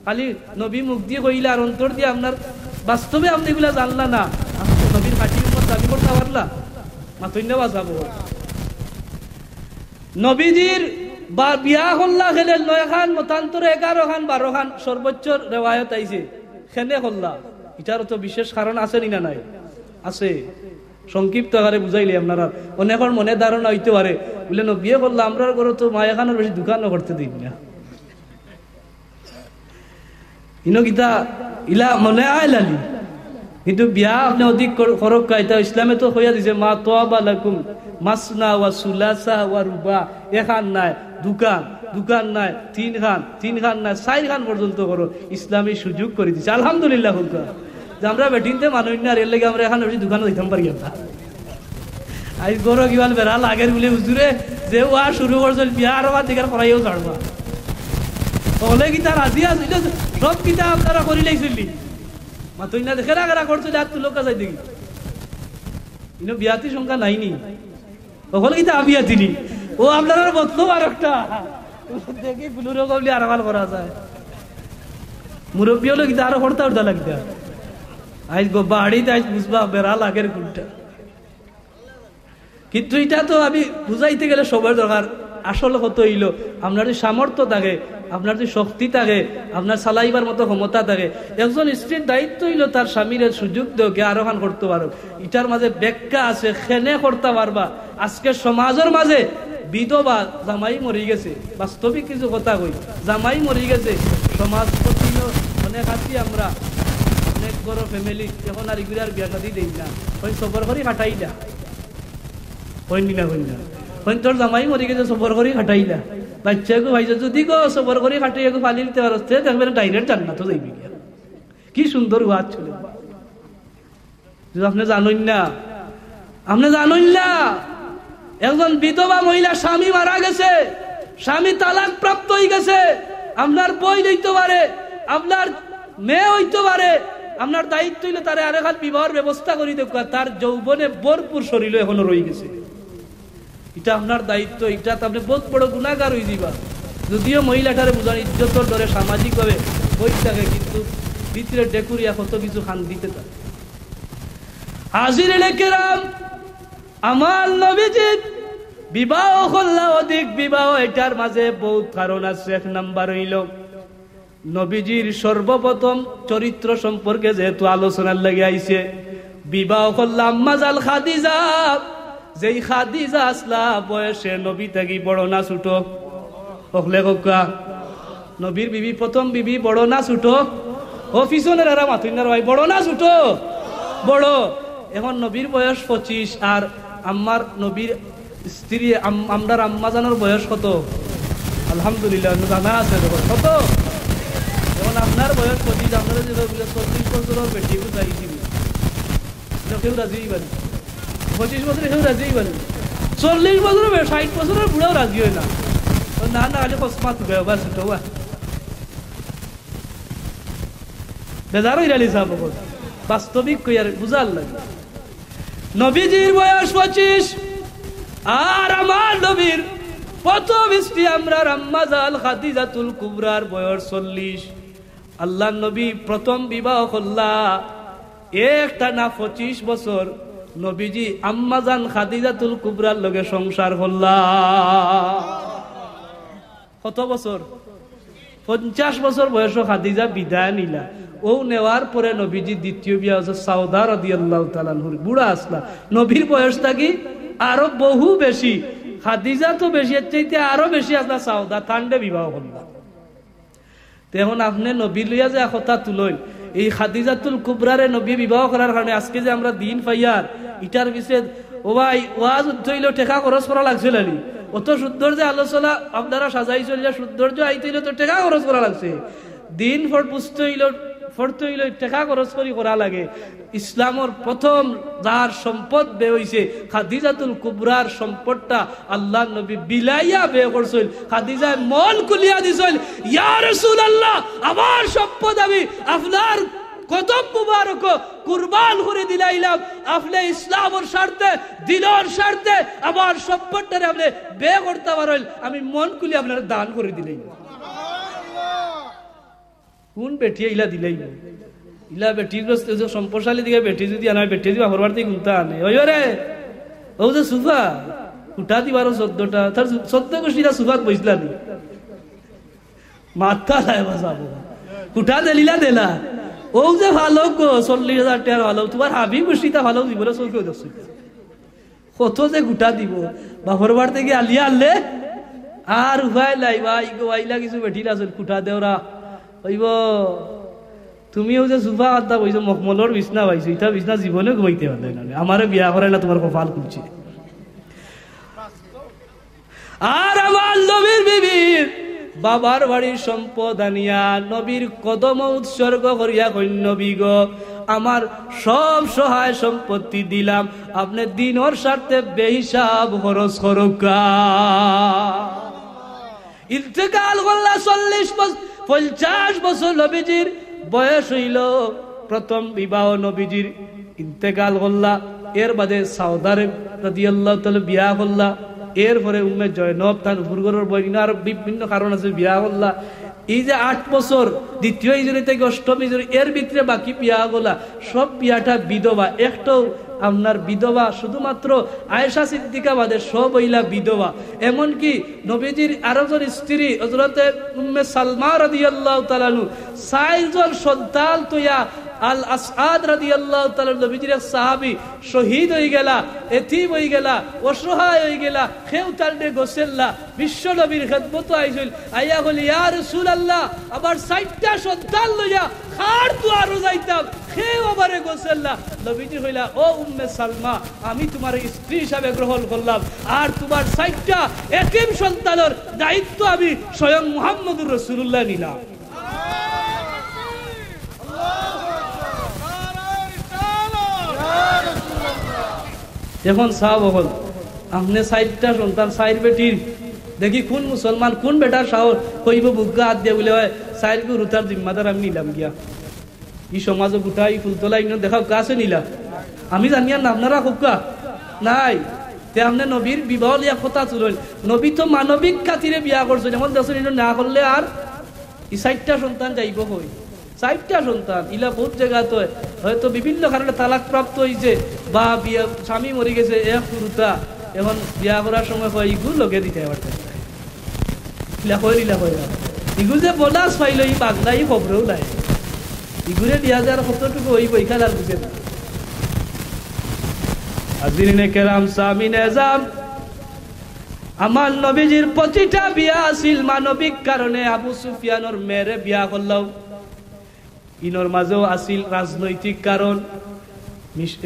খালি নবী মুখ দিয়ে কইলা আর অন্তর দিয়ে আপনার বাস্তবে আপনি এগুলা জানলা না, আপনি নবীর খাঁটি উম্মত দাবি করতে পারলা? মাতন্য বাঁচাবো নবীজির বা বিয়া হল্লা খেলে 9 খান, মতান্তরে 11 খান 12 খান সর্বোচ্চ রেওয়ায়ত আইছে খেনে হল্লা। এটার তো বিশেষ কারণ আছে না? নাই আছে। সংক্ষিপ্ত আকারে বুঝাইলে আপনারা অনেকের মনে ধারণা হইতে পারে বলে বিয়ে করলে আমরা ঘরে তো মায়া খানোর বেশি দোকানও করতে দিই না, ইনো গীতা ইলা মনে আইলালি। কিন্তু বিয়া আপনি অধিক খরক কাইতা ইসলামে তো হইয়া দিছে মা তোয়াবা লাকুম মাসনা ওয়া সুলাসা ওয়া রুবা। এখান নাই দোকান, দোকান নাই 3 খান, 3 খান নাই 4 খান পর্যন্ত করো, ইসলামী সুযোগ করে দিছে। আলহামদুলিল্লাহ যে আমরা বেটিনতে মানুষ না এর লেগে আমরা এখন বেশি দোকানে দিতাম পারি না। আজ বড় কিমান বেড়া লাগের বলে হুজুরে যে ওয়া শুরু করছিল বিয়া আর আমার দিকে করাইও ছাড়বা তাহলে কি তার রাজি আছিল? সব কিতা আপনারা করি লাইছিলি মাতই না দেখে রাখা করছিল আর তুলোকা যাই দেখি ইনো বিয়াতি সংখ্যা নাইনি ওখানে কিতা আবিয়া দিলি ও আপনারা বদলো আর একটা দেখি বুলুরো কবলি আর ভাল করা যায়। মুরব্বী হলো কিতা আরো হরতা উঠা লাগবে। আজ বাড়িতে আজ বুঝবা বেড়া লাগের গুণটা। কিন্তু এটা তো আমি বুঝাইতে গেলে সবার দরকার। আসলে কত হইল আপনার যদি সামর্থ্য থাকে, আপনার যদি শক্তি থাকে, আপনার চালাইবার মতো ক্ষমতা থাকে, একজন স্ত্রীর দায়িত্ব হইল তার স্বামীর সুযোগ দেওকে আরো খান করতে পারো। এটার মাঝে ব্যাখ্যা আছে, খেনে করতে পারবা। আজকে সমাজের মাঝে বিধবা জামাই মরি গেছে, বাস্তবিক কিছু কথা কই, জামাই মরি গেছে, সমাজ প্রতি অনেক আছি আমরা, অনেক বড় ফ্যামিলি, এখন আর এগুলো আর বিয়া শাদী দেই না, ওই সবর করে কাটাই না, হইনি না হইনি না, হইন তোর জামাই মরি গেছে সবর করে কাটাই না, বাচ্চাকে ভাইছে যদি গো সবর করে কাটাই ফালি দিতে পারছে দেখবেন ডাইরেক্ট জান্নাত যাইবি। কি সুন্দর ওয়াজ ছিল, আপনি জানেন না, আপনি জানেন না একজন বিধবা মহিলা স্বামী মারা গেছে, স্বামী তালাক প্রাপ্ত হয়ে গেছে, আপনার বই দিতে পারে, আপনার মেয়ে হইতে পারে, আপনার দায়িত্ব হইলে তার আরেকখান বিবাহের ব্যবস্থা করি দেখো, তার যৌবনে ভরপুর শরীর এখনো রয়ে গেছে, এটা আপনার দায়িত্ব। এটা আপনি বহুত বড় গুণাগার হয়ে যাবা। যদিও মহিলাটারে বুঝান ইজ্জতর ধরে সামাজিক ভাবে বই থাকে, কিন্তু ভিতরে ডেকুরিয়া কত কিছু খান দিতে থাকে। হাজির কেরাম, আমার নবীজি বিবাহ করলা, অধিক বিবাহ, এটার মাঝে বহুত কারণ আছে। 1 নাম্বার হইল নবীজির সর্বপ্রথম চরিত্র সম্পর্কে যেহেতু আলোচনার লাগে আইছে, বিবাহ করলাম আম্মাজাল খাদিজা। যেই খাদিজা আসলা বয়সে নবী থাকি বড় না ছোট? হকলে কাকা নবীর বিবি, প্রথম বিবি বড় না ছোট? ও পিছনের এরা মাতুইনার ভাই, বড় না ছোট? বড়। এখন নবীর বয়স 25, আর আম্মার নবীর স্ত্রী আমরার আম্মাজানোর বয়স কত? আলহামদুলিল্লাহ জানা আছে কত? এখন আপনার বয়স 25, আপনারা যে 40 বছরের বেটি চাইছিল কেউ রাজি পারি, 25 বছরে কেউ রাজি পারি, 40 বছর 60 বছরের বুড়াও রাজি হয় না। না না খালি কসমাত বা ছোট বেজার হয়ে রালি সাহেব, বাস্তবিক কই আর বুঝার লাগে। নবীজির বয়স 25, আর আমার নবীর প্রথম স্ত্রী আমরার আম্মাজাল খাদিজাতুল কুবরার বয়স 40। আল্লাহ নবী প্রথম বিবাহ করলা একটা না 25 বছর নবীজি আম্মাজান খাদিজাতুল কুবরার লগে সংসার করলা। কত বছর? 50 বছর বয়স খাদিজা বিদায় নিলা। ও নেওয়ার পরে নবীজি দ্বিতীয় বিয়া হচ্ছে সাউদা রাদিয়াল্লাহু তাআলা আনহুর, বুড়া আসলা। নবীর বয়স থাকি আরো বহু বেশি, খাদিজা তো বেশি, এর চাইতে আরো বেশি আসলা সাউদা, ঠান্ডে বিবাহ করলা। এখন আপনি নবী লইয়া যে কথা তুলইন, এই খাদিজাতুল কুবরারে নবী বিবাহ করার কারণে আজকে যে আমরা দিন পাইয়ার, এটার বিষয়ে ও ভাই ওয়াজ উঠইল টেকা খরচ করা লাগছিল নি অত সৌন্দর্য আলোচনা আপনারা সাজাই চলিয়া সৌন্দর্য আইতেইল তো টেকা খরচ করা লাগছে দিন ফট বুঝতে হইল ফরতে হইল টেকা খরচ করি করা লাগে ইসলামের প্রথম যার সম্পদ বে হইছে খাদিজাতুল কুবরার সম্পদটা আল্লাহর নবী বিলাইয়া বে করছিল খাদিজায় মন খুলিয়া দিছিল ইয়া রাসূলুল্লাহ আমার সম্পদ আমি আপনার কদম মুবারক কুরবান করে দিলাইলাম আপনি ইসলামের স্বার্থে দিনের স্বার্থে আমার সম্পদটারে আপনি বে করতে পারেন আমি মন খুলে আপনার দান করে দিলাম কোন বেটি ইলা দিলাই ইলা বেটিগ্রস্ত সম্পদশালী দিকে বেটি যদি আনা বেটি যদি আমার বাড়িতে গুনতা আনে ওই রে ও যে সুফা কুটা দিবার 14টা তার 14 গোষ্ঠীরা সুফাত বইছিলা নি মাথা লায় বাজাবো কুটা দিলা দেলা ও যে ভালো গো 40,000 টাকা ভালো তোমার হাবি গোষ্ঠীটা ভালো জীবনে চলকে দেখছো কত যে গুটা দিব বাপর বাড়ি থেকে আলিয়া আনলে আর উপায় লাই ভাই গো আইলা কিছু বেটিলা আছে কুটা দেওরা হইব তুমিও যে সুফা আড্ডা বইছো মখমলর বিছনা পাইছো ইটা বিছনা জীবনে ঘুমাইতে পারলে না আমারে বিয়া করে না তোমার কপাল খুলছে আর আমার নবীর বিবির বাবার বাড়ির সম্পদ আনিয়া নবীর কদম উৎসর্গ করিয়া কইন নবী গো আমার সব সহায় সম্পত্তি দিলাম আপনি দিনের স্বার্থে বেহিসাব খরচ করুকা ইন্তেকাল করলা 50 বছর নবীজির বয়স হইল প্রথম বিবাহ নবীজির ইন্তেকাল করলা এর বাদে সাউদার রাদিয়াল্লাহু তাআলা বিয়া করলা এরপরে উম্মে জয়নব তার ফুরগরের বইনা আর বিভিন্ন কারণ আছে বিয়া করলা এই যে 8 বছর দ্বিতীয় ইজরি থেকে অষ্টম ইজরি এর ভিতরে বাকি বিয়া গলা সব বিয়াটা বিধবা একটাও আপনার বিধবা শুধুমাত্র আয়েশা সিদ্দিকা বাদে সব হইলা বিধবা এমনকি নবীজির আরো জন স্ত্রী হযরতে উম্মে সালমা রাদিয়াল্লাহু তাআলা আনহু 4 জন সন্তান তোয়া আল আসআদ রাদিয়াল্লাহু তাআলা নবীজির এক সাহাবী শহীদ হয়ে গেলা এতিম হয়ে গেলা অসহায় হয়ে গেলা কেউ তারনে গোসেল্লা বিশ্ব নবীর খেদমত আইছিল আইয়া বলি ইয়া রাসূলুল্লাহ আবার 60টা সন্তান লইয়া খার দুয়ারও যাইতাম কেউ আমারে গোসেল্লা নবীজি হইলা ও উম্মে সালমা আমি তোমার স্ত্রী হিসাবে গ্রহণ করলাম আর তোমার 60টা এতিম সন্তানের দায়িত্ব আমি স্বয়ং মুহাম্মদুর রাসূলুল্লাহ নিলাম এখন সাহাব হল আপনি 60টা সন্তান 4 বেটির দেখি কোন মুসলমান কোন বেটার সাহস কইব বুগা হাত দিয়ে বলে হয় 4 গো রুতার জিম্মাদার আমি নিলাম গিয়া এই সমাজে গুটাই ফুলতলা ইনো দেখাও কাছে নিলা আমি জানি না আপনারা হুক্কা নাই তে আপনি নবীর বিবাহ লিয়া কথা চলল নবী তো মানবিক খাতিরে বিয়া করছেন এমন দেশের ইনো না করলে আর এই 60টা সন্তান যাইব কই 60টা সন্তান ইলা বহুত জায়গা তো হয়তো বিভিন্ন কারণে তালাক প্রাপ্ত হইছে বা বিয়া স্বামী মরে গেছে এক পুরুতা এখন বিয়া করার সময় কয় ইগুলো লগে দিতে পারতে ইলা কই ইগুলো যে বোনাস পাইল এই বাংলাই খবরেও নাই ইগুলে দিয়া যার কতটুকু ওই বইখাল আর বুঝে না হাজিরিনে কেরাম সামিন এজাম আমার নবীজির প্রতিটা বিয়া আছিল মানবিক কারণে আবু সুফিয়ানের মেয়েরে বিয়া করলাম ইনর মাঝেও আছিল রাজনৈতিক কারণ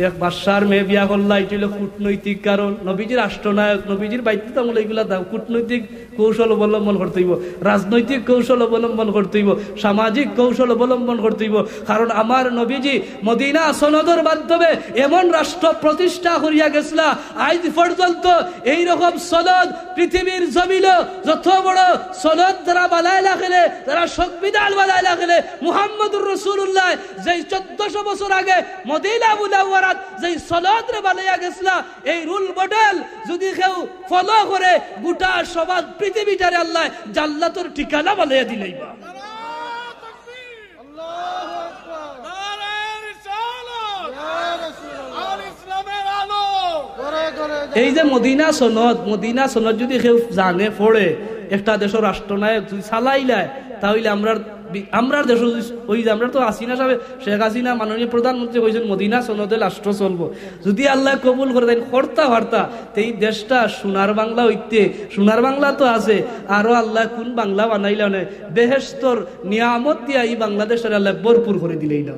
এক বাদশার মেয়ে বিয়া করলা এটা হলো কূটনৈতিক কারণ নবীজির রাষ্ট্রনায়ক নবীজির বাধ্যতামূলক এগুলা দাও কূটনৈতিক কৌশল অবলম্বন করতে হইব রাজনৈতিক কৌশল অবলম্বন করতে হইব সামাজিক কৌশল অবলম্বন করতে হইব কারণ আমার নবীজি মদিনা সনদের মাধ্যমে এমন রাষ্ট্র প্রতিষ্ঠা করিয়া গেছলা আজ পর্যন্ত এইরকম সনদ পৃথিবীর জমিনে যত বড় সনদ যারা বানায় লাগলে যারা সংবিধান বানায় লাগলে মুহাম্মদুর রাসূলুল্লাহ যেই 1400 বছর আগে মদিনা মুনাওয়ারাত যেই সনদ রে বানাইয়া গেছলা এই রুল মডেল যদি কেউ ফলো করে গোটা সমাজ পৃথিবীটারে আল্লাহ জান্নাতের ঠিকানা বানাইয়া দিলেইবা আল্লাহু আকবার নারে রিসালাত ইয়া রাসূলুল্লাহ আর ইসলামের আলো করে করে এই যে মদিনা সনদ যদি কেউ জানে পড়ে একটা দেশের রাষ্ট্রনায়ক যদি চালাইলায় তাহলে আমরা দেশ ওই যে আমরা তো হাসিনা সাহেব শেখ হাসিনা মাননীয় প্রধানমন্ত্রী কইছেন মদিনা সনদে রাষ্ট্র চলবো যদি আল্লাহ কবুল করে দেন করতা ভার্তা এই দেশটা সোনার বাংলা হইতে সোনার বাংলা তো আছে আরো আল্লাহ কোন বাংলা বানাইলা না বেহেশতর নিয়ামত দিয়া এই বাংলাদেশের আল্লাহ ভরপুর করে দিলেই না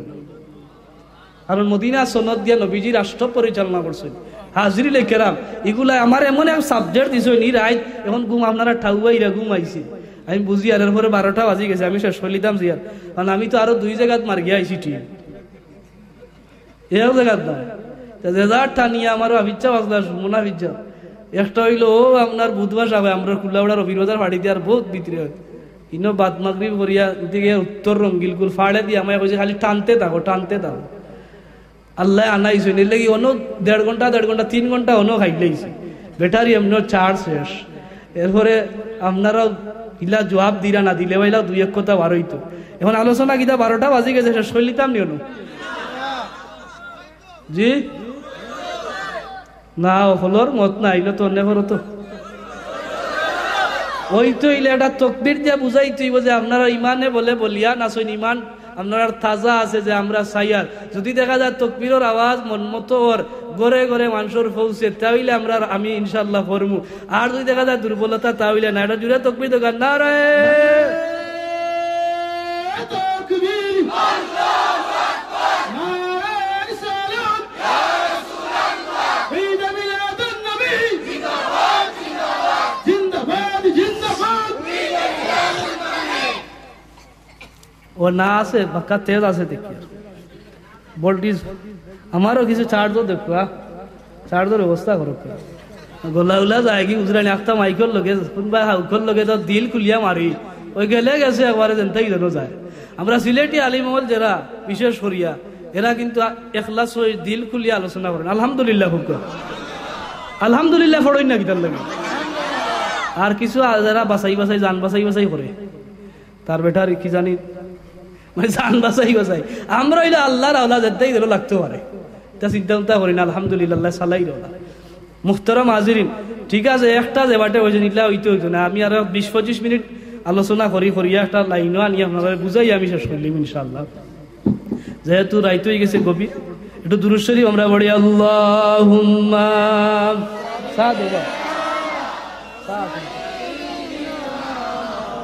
কারণ মদিনা সনদ দিয়া নবীজি রাষ্ট্র পরিচালনা করছেন হাজিরি লেখেরাম এগুলা আমার এমন এক সাবজেক্ট দিছ নি রাইত এখন ঘুম আপনারা ঠাউয়াইরা ঘুম আইছি আমি বুঝি আর এরপরে 12টা বাজি গেছে আমি শেষ করলিতাম জিয়ার কারণ আমি তো আরো 2 জায়গাত মার গিয়ে আইছি ঠিক এও জায়গাত না রেজাল্টটা নিয়ে আমারও আবিচ্ছা বাজলা মোনা বিচ্ছা একটা হইলো আপনার বুধবার যাবে আমরা কুল্লাউড়া রবিবাজার ফাড়ি দিয়ে আর বহুত ভিতরে হয় ইনো বাদ মাগরিব করিয়া দিকে উত্তর রঙ্গিলকুল ফাড়ে দিয়ে আমায় কইছে খালি টানতে থাকো আল্লাহ আনাইছে নিলে কি অন্য 1.5 ঘন্টা 3 ঘন্টা অন্য খাইলেইছে ব্যাটারি এমন চার্জ শেষ এরপরে আপনারা ইলা জবাব দিরা না দিলে বাইলা 2-1 কথা বার হইতো এখন আলোচনা কিতা 12টা বাজি গেছে শেষ করলিতাম নি জি না হলোর মত না আইলো তো অন্য করো তো ওই তো ইলে একটা তকবীর দিয়ে বুঝাই তুই যে আপনারা ইমানে বলে বলিয়া নাসইন ইমান আপনার তাজা আছে যে আমরা সাইয়ার যদি দেখা যায় তকবীরের আওয়াজ মন মতো ওর গড়ে গড়ে মানুষের পৌঁছে তাহলে আমরা আমি ইনশাআল্লাহ করবো আর যদি দেখা যায় দুর্বলতা তাহলে না এটা জুড়ে তকবীর দোকান না রে ও না আছে বাক্কা তেজ আছে দেখি ভোল্টেজ আমারও কিছু চার্জও দেখো চার্জের ব্যবস্থা করো গোলা উলা যায় কি উজরানি একটা মাইকর লগে কোনবা হাউকর লগে তো দিল খুলিয়া মারি ওই গেলে গেছে একবারে যেনতেই যেন যায় আমরা সিলেটি আলিমহল যারা বিশেষ করিয়া এরা কিন্তু এখলাস হয়ে দিল খুলিয়া আলোচনা করেন আলহামদুলিল্লাহ খুব আলহামদুলিল্লাহ পড়ই না কিতার লাগে আর কিছু যারা বাসাই জান বাসাই করে তার বেটার কি জানি মানে জান বাসাই আমরা হইলে আল্লাহর আওলাদ যেতেই ধরে লাগতে পারে তা চিন্তা করি না আলহামদুলিল্লাহ সালাই রওলা মুহতারাম হাজিরিন ঠিক আছে একটা যেবাটে হয়েছে নিলা হইতো না আমি আরো 20-25 মিনিট আলোচনা করিয়া একটা লাইনও আনি আপনারা বুঝাই আমি শেষ করলাম ইনশাআল্লাহ যেহেতু রাইত হয়ে গেছে গভীর একটু দুরূদ শরীফ আমরা পড়ি আল্লাহুম্মা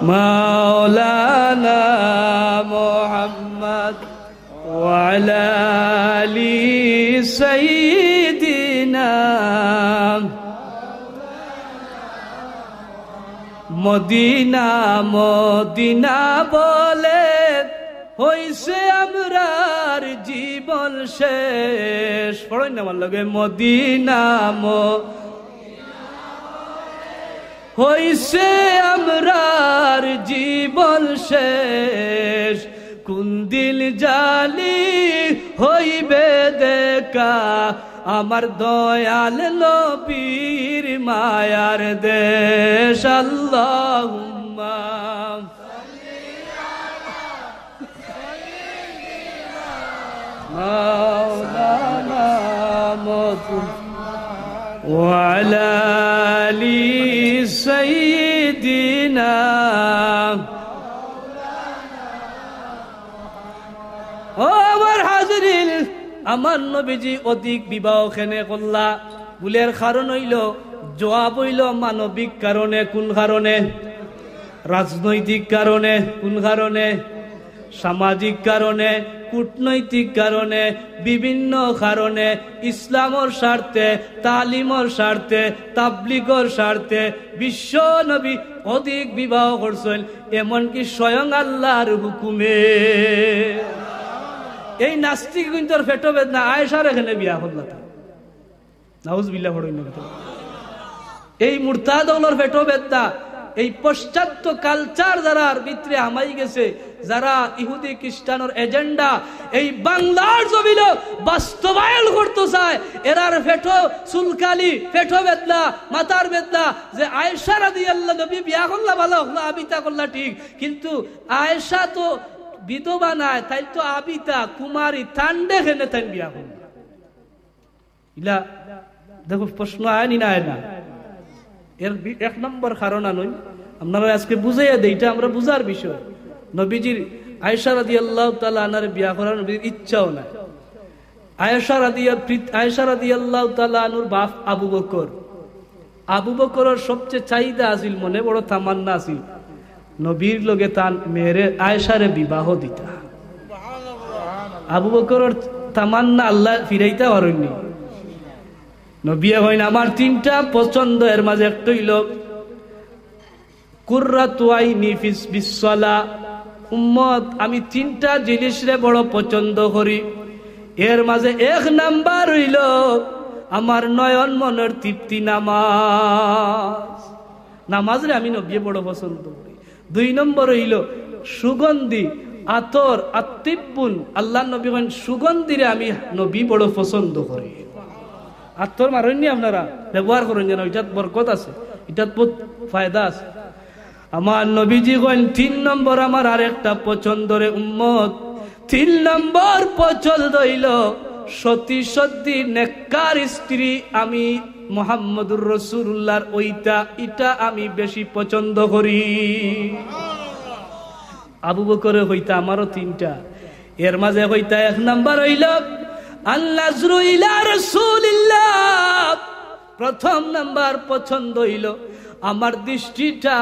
মাওলানা মুহাম্মদ ওয়া আলা আলি সাইয়্যিদিনা মদিনা মদিনা বলে হইছে আমরার জীবন শেষ পড়েন না আমার লগে মদিনা হইছে আমরার জীবন শেষ কোন দিল জালি হইবে দেখা আমার দয়াল নবীর মায়ার দেশ আল্লাহুম্মা মাওলানা ওয়া আলা আলি সাইয়্যিদিনা ও আমার হাজিরিন আমার নবীজি অধিক বিবাহ খেনে করলা বুলের কারণ হইল জবাব হইল মানবিক কারণে কোন কারণে রাজনৈতিক কারণে কোন কারণে সামাজিক কারণে কূটনৈতিক কারণে বিভিন্ন কারণে ইসলামের স্বার্থে তালিমের স্বার্থে তাবলিগের স্বার্থে বিশ্ব নবী অধিক বিবাহ করছেন এমনকি স্বয়ং আল্লাহর হুকুমে এই নাস্তিক কিন্তু ফেটো বেদনা আয়েশার এখানে বিয়া করল নাউজুবিল্লাহ এই মুরতাদর ফেটো বেদনা এই পশ্চাত্য কালচার যারার ভিতরে হামাই গেছে যারা ইহুদি খ্রিস্টানের এজেন্ডা এই বাংলার জমিন বাস্তবায়ন করতে চায় এরার ফেটো চুলকালি ফেটো বেদনা মাথার বেদনা যে আয়েশা রাদিয়াল্লাহু নবী বিয়া করলা ভালো হলো আবিতা করলা ঠিক কিন্তু আয়েশা তো বিধবা নাই তাই তো আবিতা কুমারী ঠান্ডে খেনে তাই বিয়া করল ইলা দেখো প্রশ্ন আয়নি না না এর 1 নম্বর কারণ আনই আপনারা আজকে বুঝাইয়া দেই এটা আমরা বুঝার বিষয় নবীজির আয়েশা রাদিয়াল্লাহু তাআলা আনহার বিয়া করার নবীর ইচ্ছাও না আয়েশা রাদিয়াল্লাহু তাআলা আনহুর বাপ আবু বকরের সবচেয়ে চাহিদা আছিল মনে বড় তামান্না আছিল নবীর লগে তার মেয়েরে আয়েশারে বিবাহ দিতা আবু বকরের তামান্না আল্লাহ ফিরাইতে পারেননি নবী হইন আমার তিনটা পছন্দ, এর মাঝে একটা হইল কুররাতু আইনি ফিস বিসসালা। উম্মত আমি তিনটা জিনিস রে বড় পছন্দ করি, এর মাঝে এক নাম্বার হইল আমার নয়ন মনের তৃপ্তি নামাজ। নামাজ রে আমি নবী বড় পছন্দ করি। 2 নম্বর হইল সুগন্ধি আতর আত্তিবুন। আল্লাহ নবী বলেন সুগন্ধিরে আমি নবী বড় পছন্দ করি। আতর মারেননি আপনারা, ব্যবহার করেন যেন, এটার বরকত আছে, এটার বহুত ফায়দা আছে। আমার নবীজি কইন 3 নম্বর আমার আরেকটা পছন্দ রে উম্মত, 3 নম্বর পছন্দ হইল সতী সত্যি নেককার স্ত্রী আমি মুহাম্মদুর রাসূলুল্লাহর ওইটা, এটা আমি বেশি পছন্দ করি। আবু বকর হইতা আমারও 3টা, এর মাঝে হইতা 1 নাম্বার হইল আন-নাজরু ইলা রাসূলিল্লাহ। প্রথম নাম্বার পছন্দ হইল আমার দৃষ্টিটা,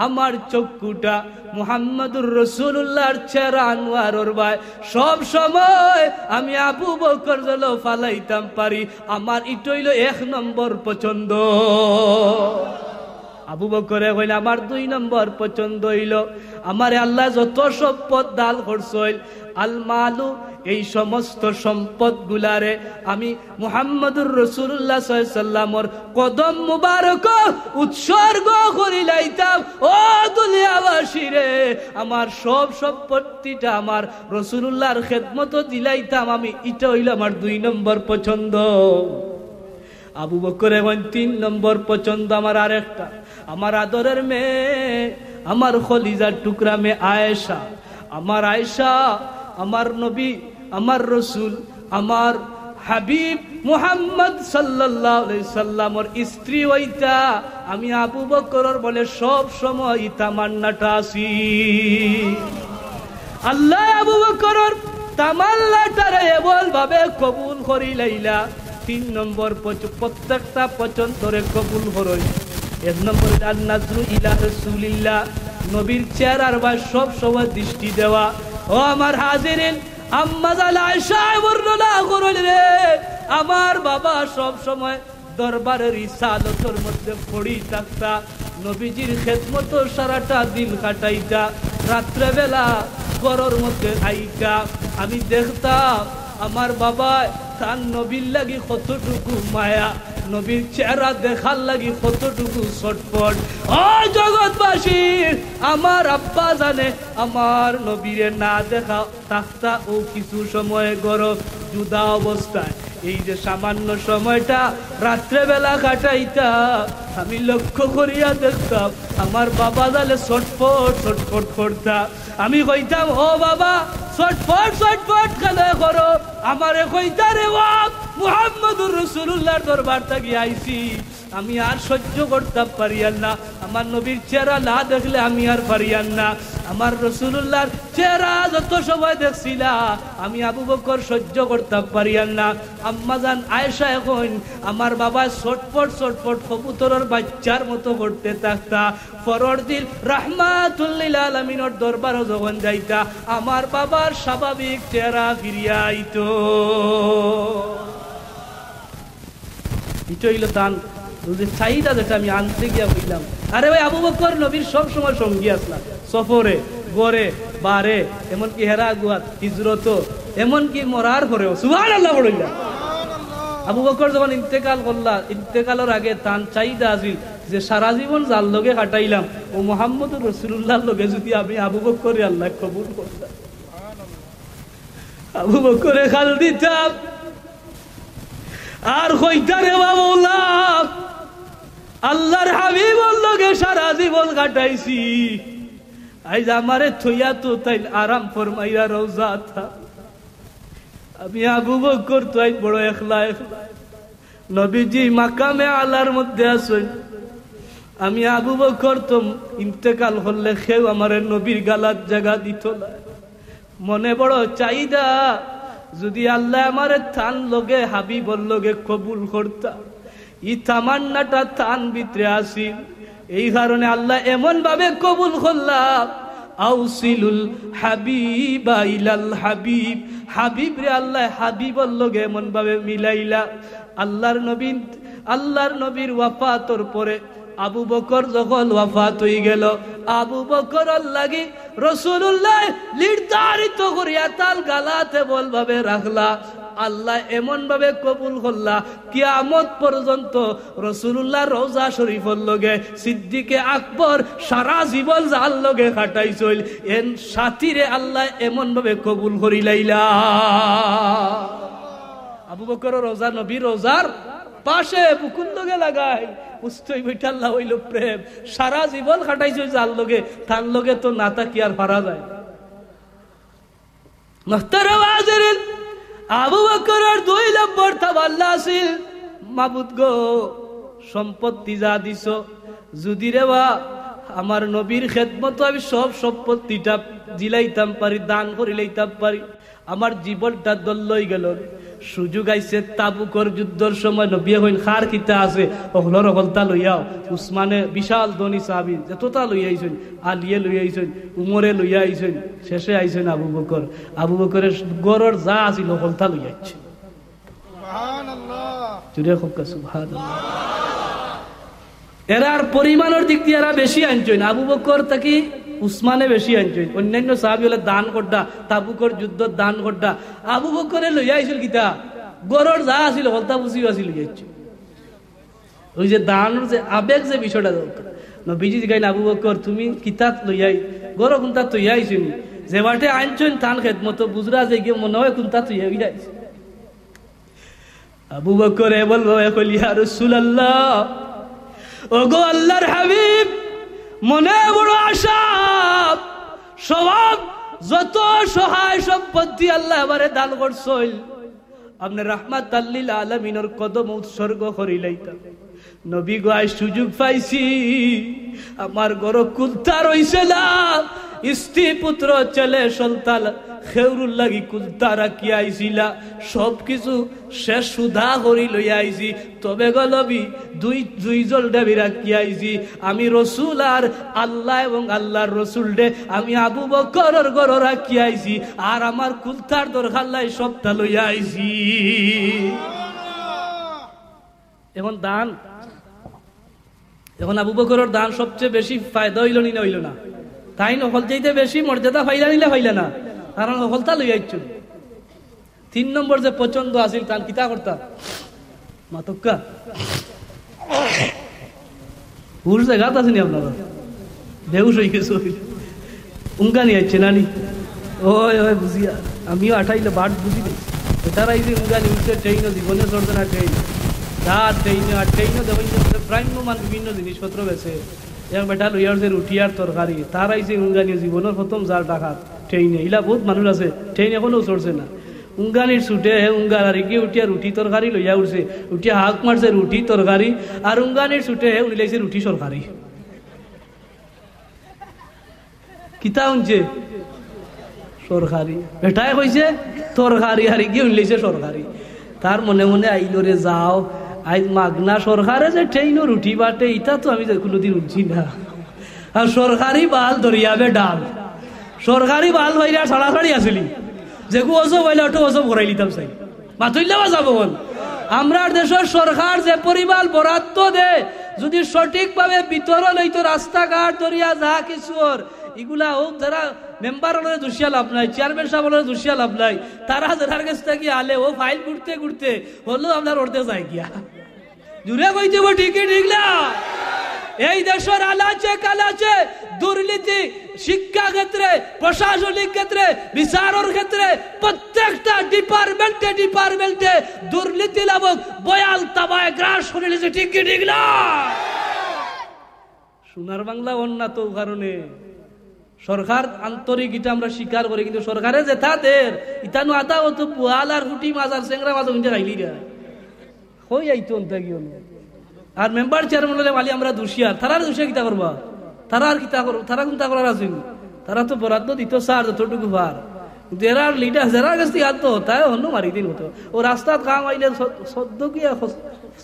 আমার চক্ষুটা মুহাম্মদুর রাসূলুল্লাহর চেহারা আনোয়ারর ভাই সব সময় আমি আবু বকর জল ফালাইতাম পারি, আমার এটা হইল 1 নম্বর পছন্দ। আবু বকরে কইল আমার 2 নম্বর পছন্দ হইল আমারে আল্লাহ যত সম্পদ দান করছইল আল মালু, এই সমস্ত সম্পদ গুলারে আমি মুহাম্মদুর রাসূলুল্লাহ সাল্লাল্লাহু আলাইহি সাল্লামর কদম মুবারক উৎসর্গ করিলাইতাম। ও দুনিয়াবাসী রে, আমার সব সম্পত্তিটা আমার রাসূলুল্লাহর খেদমত দিলাইতাম আমি, এটা হইল আমার 2 নম্বর পছন্দ। আবু বকর এখন 3 নম্বর পছন্দ আমার আরেকটা, আমার আদরের মেয়ে, আমার খলিজার টুকরা মেয়ে আয়েশা। আমার আয়েশা আমার নবী, আমার রসুল, আমার হাবিব মুহাম্মদ সাল্লাল্লাহু আলাইহি সাল্লামের স্ত্রী হইতা আমি আবু বকরের বলে সব সময় তামান্নাটা আছি। আল্লাহ আবু বকরের তামান্নাটারে এমন ভাবে কবুল করিলাইলা, 3 নম্বর প্রত্যেকটা পছন্দরে কবুল করই। 1 নম্বর আন-নাজরু ইলা রাসূলিল্লাহ, নবীর চেহারার ভাই সব সময় দৃষ্টি দেওয়া। ও আমার হাজিরিন, আম্মা জান আয়েশা বর্ণনা করেন রে, আমার বাবা সব সময় দরবারের ইসালতের মধ্যে পড়ি থাকতা, নবীজির খেদমত সারাটা দিন কাটাইতা, রাত্রে বেলা ঘরের মধ্যে আইতা, আমি দেখতাম আমার বাবা তার নবীর লাগি কতটুকু মায়া, নবীর চেহারা দেখার লাগি কতটুকু ছটফট। ও জগৎবাসী, আমার আব্বা জানে আমার নবীরে না দেখা থাকতা ও কিছু সময় গরম জুদা অবস্থায়, এই যে সামান্য সময়টা রাত্রে বেলা কাটাইতা আমি লক্ষ্য করিয়া দেখতাম আমার বাবা জালে ছটফট ছটফট করতা। আমি কইতাম ও বাবা ছটফট ছটফট কেন করো, আমারে কইতা রে ও মুহাম্মদুর রাসূলুল্লাহর দরবার থেকে আইছি, আমি আর সহ্য করতে পারিয়ান না, আমার নবীর চেহারা না দেখলে আমি আর পারিয়ান না, আমার রাসূলুল্লাহর চেহারা যত সময় দেখছিলা আমি আবু বকর সহ্য করতে পারিয়ান না। আম্মা জান আয়েশা এখন আমার বাবা ছটফট ছটফট কবুতরের বাচ্চার মতো করতে থাকতা, পরদিন রাহমাতুল লিল আলামিনের দরবারে যখন যাইতা আমার বাবার স্বাভাবিক চেহারা ফিরিয়া আইতো। এটা হইল তান চাহিদা যেটা আমি আনতে গিয়া হইলাম। আরে ভাই আবু বকর নবীর সব সময় সঙ্গী আসলাম, সফরে গড়ে বারে, এমনকি হেরা গুয়াত হিজরত, এমনকি মরার পরেও সুবহানাল্লাহ বলিলা। আবু বকর যখন ইন্তেকাল করলা, ইন্তেকালের আগে তান চাহিদা আছিল যে সারা জীবন যার লগে কাটাইলাম ও মুহাম্মদুর রাসূলুল্লাহর লগে যদি আমি আবু বকর আল্লাহ কবুল করতাম, আবু বকরে খাল দিতাম আর কইতারে বাবুলা আল্লাহর হাবিবর লগে সারা জীবন কাটাইছি, আইজ আমারে থইয়া তো তাই আরাম ফরমাইয়া রওজা থা। আমি আবু বকর তো আইজ বড় একলা একলা, নবীজি মাকামে আলার মধ্যে আছেন, আমি আবু বকর তো ইন্তেকাল হলে কেউ আমারে নবীর গালার জায়গা দিত না, মনে বড় চাহিদা যদি আল্লাহ আমারে থান লগে হাবিবর লগে কবুল করতা, ই তামান্নাটা থান ভিতরে আসিল। এই কারণে আল্লাহ এমন ভাবে কবুল করলাম আউসিলুল হাবিবা ইলাল হাবিব, হাবিব রে আল্লাহ হাবিবর লগে এমন ভাবে মিলাইলা। আল্লাহর নবীর ওয়াফাতর পরে আবু বকর যখন ওয়াফাত হয়ে গেল, আবু বকর লাগি রাসূলুল্লাহ নির্ধারিত করিয়া তাল গালাতে বলভাবে রাখলা। আল্লাহ এমন ভাবে কবুল করলা কিয়ামত পর্যন্ত রাসূলুল্লাহ রওজা শরীফের লগে সিদ্দিকে আকবর সারা জীবন যার লগে কাটাইছিল এন সাথীরে আল্লাহ এমন ভাবে কবুল করিলাইলা। আবু বকর রওজা নবী রওজার পাশে বুকুল লগে লাগাই উস্তই বৈঠাল্লা হইল প্রেম, সারা জীবন কাটাইছিল যার লগে তার লগে তো না তাকি আর পারা যায়। মুহতারাম হাজিরিন, আবু বকরের 2 নম্বর তাওয়াল্লা আছিল, মাবুদ গো সম্পত্তি যা দিছ যদি রে বা আমার নবীর খেদমত আমি সব সম্পত্তিটা জিলাইতাম পারি, দান করিলাইতাম পারি, আমার জীবনটা দল্লই গেল। সুযোগ আইছে তাবুকর যুদ্ধের সময় নবী হইন খার কিতা আছে ওগুলোর অকলতা লইয়াও। উসমানে বিশাল ধনী সাহাবী যতটা লইয়া আইছেন, আলিয়ে লইয়া আইছেন, উমরে লইয়া আইছেন, শেষে আইছেন আবু বকর। আবু বকরের গরর যা আছিল অকলতা লইয়া আইছে। সুবহানাল্লাহ, জুড়ে হোক সুবহানাল্লাহ। এরার পরিমাণের দিক দিয়ে এরা বেশি আনছেন, আবু বকর তাকি উসমানে বেশি আনছেন। অন্যান্য সাহাবী হলে দান করডা, তাবুকর যুদ্ধ দান করডা, আবু বকরে লইয়া আইছিল কিতা গরর যা আছিল হলতা বুঝিও আছিল লইয়াছে। ওই যে দানের যে আবেগ যে বিষয়টা দরকার, নবীজি জিগাইন আবু বকর তুমি কিতাত লইয়াই গর কোনটা তৈয়া আইছেন, যে বাটে আনছেন তান খেদমত বুঝরা যে গিয়ে মনে হয় কোনটা তৈয়া আইছে। আবু বকর বলবো ইয়া রাসূলুল্লাহ, ওগো আল্লাহর হাবিব, মনে বড় আশা, সব যত সহায় সম্পত্তি আল্লাহ এবারে দান করছইল আপনি রাহমাতাল লিল আলামিনের কদম উৎসর্গ করিলাইতাম। নবী গো আজ সুযোগ পাইছি, আমার ঘর কুলতা রইছে না, স্ত্রী পুত্র ছেলে সন্তান খেউরুল লাগি কুলতা রাখি আইছিলা, সবকিছু শেষ সুধা করি লইয়া আইছি। তবে গলবি দুই জল ডাবি রাখি আইছি, আমি রসুল আর আল্লাহ এবং আল্লাহর রসুল ডে আমি আবু বকরের ঘর রাখি আইছি, আর আমার কুলতার দরকার লাই সবটা লইয়া আইছি। এখন দান, এখন আবু বকরের দান সবচেয়ে বেশি ফায়দা হইল না হইল না? তাই নকল চাইতে বেশি মর্যাদা ফাইলা নিলে ফাইলা না, কারণ নকলতা লইয়া ইচ্ছুন। 3 নম্বর যে পছন্দ আছিল তান কিতা করতাম মাতক্কা হুর জায়গাত আসেনি আপনারা বেউস হয়ে গেছে উঙ্গা নিয়ে যাচ্ছে নানি ওই ওই বুঝিয়া আমিও আঠাইলে বাট বুঝি নেই এটারাই যে উঙ্গা নিয়ে উঠছে ট্রেনও জীবনে চলছে না ট্রেন রাত ট্রেনও আর ট্রেনও দেখেন প্রাইমান বিভিন্ন জিনিসপত্র বেছে এক বেটা লইয়ার যে রুটি আর তরকারি তারাই যে উঙ্গানি জীবনের প্রথম যার ডাকাত ট্রেনে ইলা বহুত মানুষ আছে ট্রেন এখনো চলছে না উঙ্গানির ছুটে উঙ্গার আর কি উঠিয়া রুটি তরকারি লইয়া উঠছে উঠিয়া হাঁক মারছে রুটি তরকারি আর উঙ্গানির ছুটে উনি লাইছে রুটি সরকারি কিতা উনছে সরকারি বেটাই কইছে তরকারি আর কি উনি লাইছে সরকারি তার মনে মনে আইলো রে যাও আজ মাগনা সরকারে যে ট্রেন রুটি বাটে ইটা তো আমি কোনোদিন উঠছি না আর সরকারি বাল দরিয়াবে ডাল সরকারি বাল ভাইরা ছাড়াছাড়ি আসিলি যেগু ওসব হইলে ওটা ওসব ঘুরাই লিতাম চাই মাথইলেও যাবো বল আমরা দেশের সরকার যে পরিমাণ বরাদ্দ দে যদি সঠিকভাবে বিতরণ হইতো রাস্তাঘাট দরিয়া যা কিছুর এগুলা ও যারা মেম্বার হলে দুষিয়া লাভ নাই চেয়ারম্যান সাহেব হলে দুষিয়া লাভ নাই তারা যারা কাছ থেকে আলে ও ফাইল ঘুরতে ঘুরতে হলো আপনার উঠতে যায় গিয়া জুড়ে কইতে ঠিকই ঠিক না এই দেশের আলাচে কালাচে দুর্নীতি শিক্ষা ক্ষেত্রে প্রশাসনিক ক্ষেত্রে বিচারের ক্ষেত্রে প্রত্যেকটা ডিপার্টমেন্টে দুর্নীতি লাভক বয়াল তাবায় গ্রাস করে নিয়েছে ঠিকই ঠিক না সোনার বাংলা উন্নত কারণে সরকার আন্তরিক এটা আমরা স্বীকার করি কিন্তু সরকারের যে তাদের ইতানো আতা হতো পুয়াল আর হুটি মাছ আর চেংরা মাছ উঠে খাইলি না হই আইতো অন্তা কি হলো আর মেম্বার চেয়ারম্যান হলে মালি আমরা দুষিয়ার তারা দুষিয়া কিতা করবা তারা আর কিতা করবো তারা কোনটা করার আছে তারা তো বরাদ্দ দিত স্যার যতটুকু ভার কিন্তু এরা লিডার যারা কাছ থেকে আনতো তাই অন্য মারি দিন হতো ও রাস্তার কাম আইলে সদ্য কি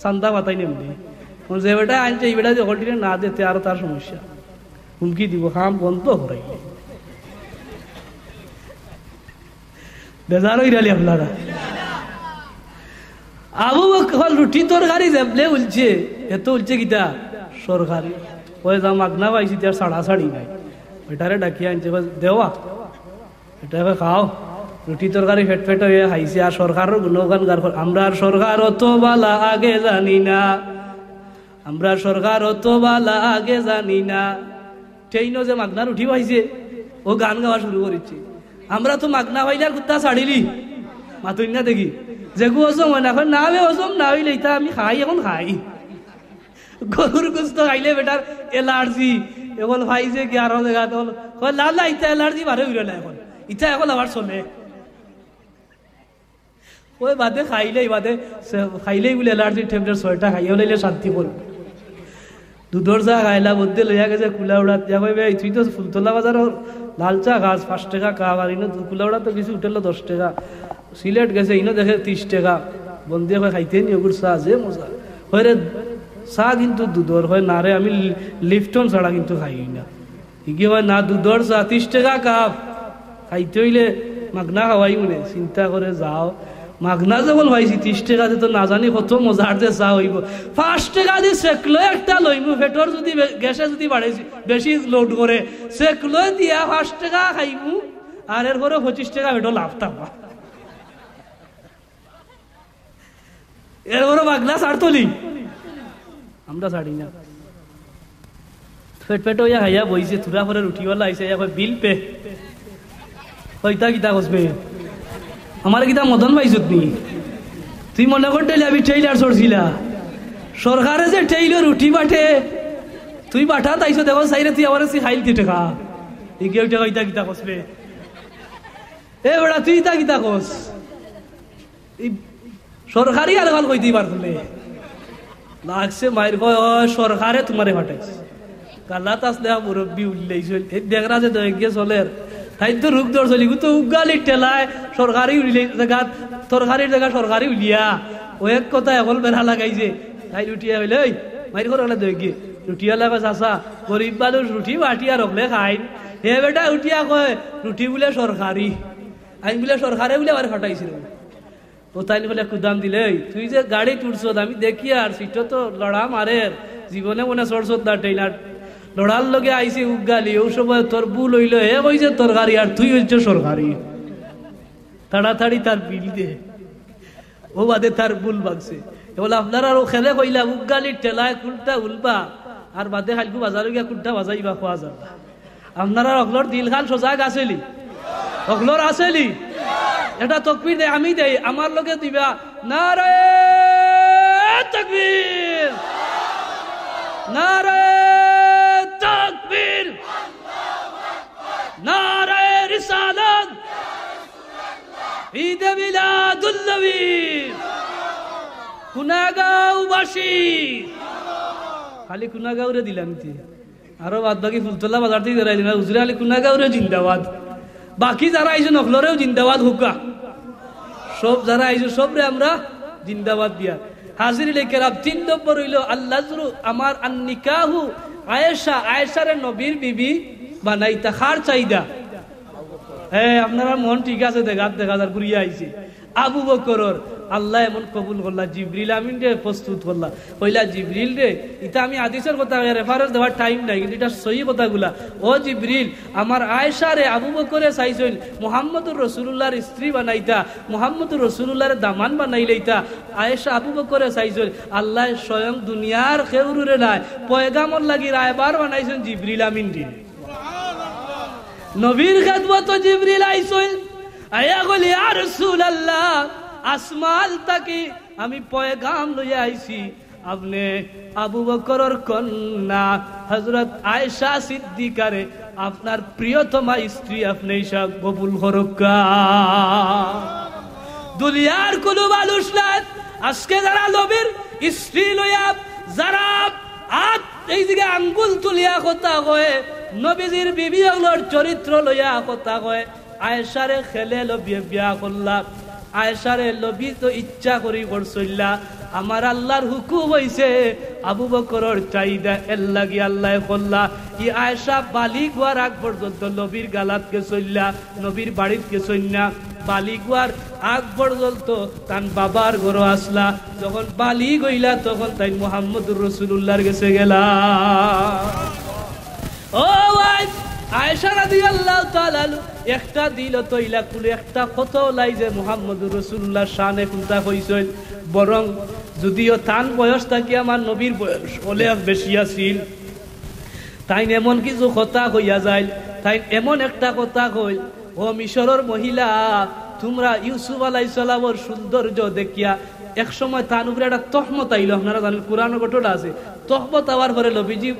চান্দা মাথায় নেমনি যে বেটা আনছে এই বেটা যে হলটিনে না দিতে আরো তার সমস্যা হুমকি দিব খাম বন্ধ করাই বেজার হইরালি আপনারা। আবু বকর রুটি তরকারি যেবলে উলছে, এত উলছে কিতা সরকারি ওই যা মাগনা পাইছি তার ছাড়াছাড়ি নাই, এটারে ডাকিয়ে আনছে দেওয়া এটা খাও। রুটি তরকারি ফেট ফেট হয়ে খাইছে। আর সরকারের গুণগান গার, আমরা সরকার অত বালা আগে জানি না, আমরা সরকার অত বালা আগে জানি না। ট্রেনও যে মাগনা রুটি পাইছে ও গান গাওয়া শুরু করেছে। আমরা তো মাগনা পাইলে আর কুত্তা ছাড়িলি মাতুই না দেখি যে গু হজম হয় না, এখন না বে হজম না হইলে এটা আমি খাই, এখন খাই। গরুর গোস্ত খাইলে বেটার এলার্জি, এখন ভাইছে কি আরো জায়গা লাল ইটা এলার্জি বারে হইল না, এখন ইটা এখন আবার চলে। ওই বাদে খাইলেই বাদে খাইলেই বলে এলার্জি ট্যাবলেট 6টা খাইয়া লাইলে শান্তি করবে। দুধর চা খাইলা বলতে লইয়া গেছে কুলাউড়া দিয়া কইবে তুই তো ফুলতলা বাজার লাল চা গাছ 5 টাকা কাপ, আর ইনো কুলাউড়া তো কিছু উঠেল 10 টাকা। সিলেট গেছে ইনো দেখে 30 টাকা। বন্ধে খাইতে নি ওগুর চা যে মজা হয় রে। চা কিন্তু দুধর হয় না রে, আমি লিফটন ছাড়া কিন্তু খাই না। কি হয় না দুধর চা 30 টাকা কাপ, খাইতে হইলে মাগনা খাওয়াই মনে চিন্তা করে যাও। মাগনা যখন পাইছি 30 টাকাতে তো না জানি কত মজার যে চা হইব। 5 টাকা দিয়ে সেকলো একটা লইমু, পেটর যদি গ্যাসে যদি বাড়াইছি বেশি লোড করে সেকলো দিয়া 5 টাকা খাইমু, আর এর পরে 25 টাকা পেটর লাভ থাকবা। এরপরে মাগনা ছাড়তলি, আমরা ছাড়ি না। পেট পেট হইয়া খাইয়া বইছে, থুরা পরে রুটিওয়ালা আইসে বিল পে হইতা কিতা কসবে আমার কিতা মদন পাইছত নি? তুই মনে করতেলি আমি টেইলার চড়ছিলা, সরকারে যে টেইলর রুটি বাটে তুই বাটা তাইছ দেখো চাইরে তুই আমার খাইল 3 টাকা এগিয়ে ওইটা হইতা কিতা কসবে। এ বেড়া তুই তা কিতা কস? সরকারি আর গাল কইতেই পারলে লাগছে মায়ের কয় সরকারে তোমারে ফাটাইছে। কালাত আসলে মুরব্বী উল্লেছিল এই দেখরা যে গিয়ে চলের তাই তো রুখ দর চলি তো উগালি টেলায় সরকারি জায়গা তরকারির জায়গা সরকারি উলিয়া ও এক কথা এখন বেড়া লাগাইছে। তাই রুটিয়া হইলে ওই মাইর ঘর হলে দেখি রুটিওয়ালা কয় চাচা গরিব মানুষ রুটি বাটিয়া রখলে খাই, হে বেটা উঠিয়া কয় রুটি বলে সরকারি, আমি বলে সরকারে বলে আবার ফাটাইছিল। ও তাই বলে কুদাম দিলে তুই যে গাড়ি টুটছ আমি দেখি আর সিট তো লড়া মারের জীবনে মনে চড়ছত না টেইলার লড়ার লগে আইসি উগালি ও সময় তোর বুল হইল হে কইছে তরকারি আর তুই হইছ সরকারি। তাড়াতাড়ি তার বিল দে, ও বাদে তার বুল বাগছে। বলে আপনারা ও খেলে কইলা উগালি টেলায় কুলটা উলবা আর বাদে খালকু বাজারে গিয়া কুলটা বাজাইবা খোয়া যাবা। আপনারা অগলর দিল খাল সজাগ আসেলি, অগলর আসেলি এটা তকবীর দে আমি দেই আমার লগে দিবা নারে তাকবীর, নারে তাকবীর, নারে রিসালাত, ঈদ মিলাদুন নবী, কুনাগাঁওবাসী খালি কুনাগাঁওরে দিলাম তি আরো বাদ বাকি ফুলতলা বাজার থেকে ধরাই দিলাম হুজুরে খালি কুনাগাঁওরে জিন্দাবাদ। বাকি যারা আইসো নকলরেও জিন্দাবাদ হুকা, সব যারা আইসো সবরে আমরা জিন্দাবাদ দিয়া হাজির লেখেরাম। 3 নম্বর হইল আল্লাহ আমার আন্নিকাহু আয়েশা, আয়েশারে নবীর বিবি বানাইতা খার চাইদা। হ্যাঁ আপনারা মন ঠিক আছে দেখা যার ঘুরিয়ে আইছে। আবু বকরর আল্লাহ এমন কবুল করলা, জিবরিল আমিন রে প্রস্তুত করলা। কইলা জিবরিল রে এটা আমি হাদিসের কথা রেফারেন্স দেওয়ার টাইম নাই, কিন্তু এটা সহি কথাগুলা। ও জিবরিল আমার আয়েশা রে আবু বকরে চাইছিল মুহাম্মদুর রাসূলুল্লাহর স্ত্রী বানাইতা, মুহাম্মদুর রাসূলুল্লাহর দামান বানাইলেইতা। আয়েশা আবু বকরে চাইছিল আল্লাহ স্বয়ং দুনিয়ার খেউরুরে নাই পয়গামর লাগি রায়বার বানাইছেন জিবরিল আমিন রে। নবীর খেদমত জিবরিল আইছিল আয়া বলে ইয়া রাসূলুল্লাহ আসমাল তাকি আমি পয়গাম লইয়া আইছি, আপনি আবু বকরের কন্যা হযরত আয়েশা সিদ্দিকারে আপনার প্রিয়তমা স্ত্রী আপনি সব কবুল করুকা। দুনিয়ার কোন মানুষ নাই আজকে যারা নবীর স্ত্রী লইয়া যারা এই দিকে আঙ্গুল তুলিয়া কথা কয়, নবীজির বিবি হলোর চরিত্র লইয়া কথা কয়, আয়েশারে খেলে বিয়া করলা। আয়েশারে লবি তো ইচ্ছা করি করছইলা আমার আল্লাহর হুকুম হইছে আবু বকরের চাইদা এর লাগি আল্লাহ কল্লা ই আয়েশা বালিগ হওয়ার আগ পর্যন্ত নবীর গালাত গেছইলা নবীর বাড়িতে গেছইনা বালিগ হওয়ার আগ পর্যন্ত তান বাবার ঘর আসলা যখন বালিগ হইলা তখন তাই মুহাম্মদুর রাসূলুল্লাহর কাছে গেলা ও ভাই আয়েশা রাদিয়াল্লাহু তাআলা একটা দিল তইলা কুলে একটা কত লাই যে মুহাম্মদুর রাসূলুল্লাহ শানে কুনতা হইছিল বরং যদিও তান বয়স থাকি আমার নবীর বয়স অনেক বেশি আছিল তাই এমন কিছু কথা হইয়া যায় তাই এমন একটা কথা কই ও মিশরের মহিলা তোমরা ইউসুফ আলাইহিস সালামের সৌন্দর্য দেখিয়া এক সময় তার উপরে একটা তহমত আইলো আপনারা জানেন কোরআনে ঘটনা আছে তহমত আওয়ার পরে নবীজি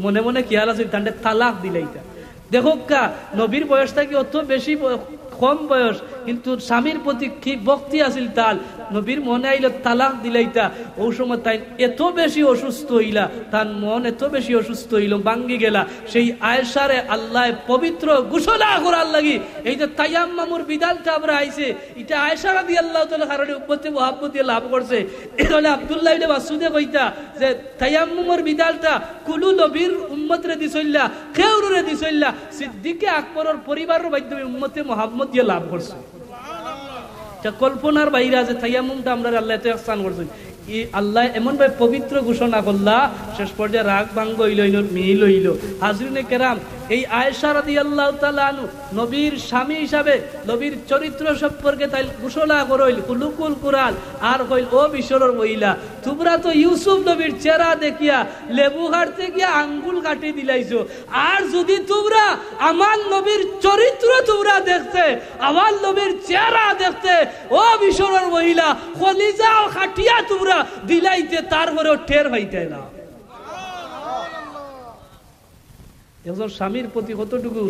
মনে মনে খেয়াল আছে তান্ডে তালাক দিলাইতা দেখো কা নবীর বয়সটা কি অত বেশি কম বয়স কিন্তু স্বামীর প্রতি কি ভক্তি আছিল তার নবীর মনে আইল তালাক দিলাইতা ওই সময় তাই এত বেশি অসুস্থ হইলা তার মন এত বেশি অসুস্থ হইল ভাঙ্গি গেলা সেই আয়েশারে আল্লাহ পবিত্র ঘোষণা করার লাগি এই যে তায়াম্মামুর বিধানটা আমরা আইছে এটা আয়েশা রাদিয়াল্লাহু তাআলা কারণে উম্মতে মুহাম্মদ লাভ করছে এখানে আব্দুল্লাহ ইবনে মাসউদে কইতা যে তায়াম্মুমুর বিধানটা কুলু নবীর উম্মতরে দিছইলা কেউরে দিছইলা সিদ্দিকে আকবরের পরিবারের মাধ্যমে উম্মতে মুহাম্মদ দিয়ে লাভ করছে কল্পনার বাইরে আছে তায়াম্মুমটা আমরা আল্লাহ এত ইহসান করছেন আল্লাহ এমন ভাবে পবিত্র ঘোষণা করলা শেষ পর্যায়ে রাগ ভাঙ্গ হইল মিল হইল হাজরিনে কেরাম এই আয়েশা রাদিয়াল্লাহু তাআলা আনহু নবীর স্বামী হিসাবে নবীর চরিত্র সম্পর্কে তাই ঘোষণা করইল কুলুকুল কুরআন আর কইল ও মিশরের মহিলা তোমরা তো ইউসুফ নবীর চেহারা দেখিয়া লেবু কাটতে গিয়া আঙ্গুল কাটি দিলাইছো আর যদি তোমরা আমার নবীর চরিত্র তোমরা দেখতে আমার নবীর চেহারা দেখতে ও মিশরের মহিলা কলিজা কাটিয়া তোমরা দিলাইতে তারপরেও টের হইতে না একজন স্বামীর প্রতি কতটুকু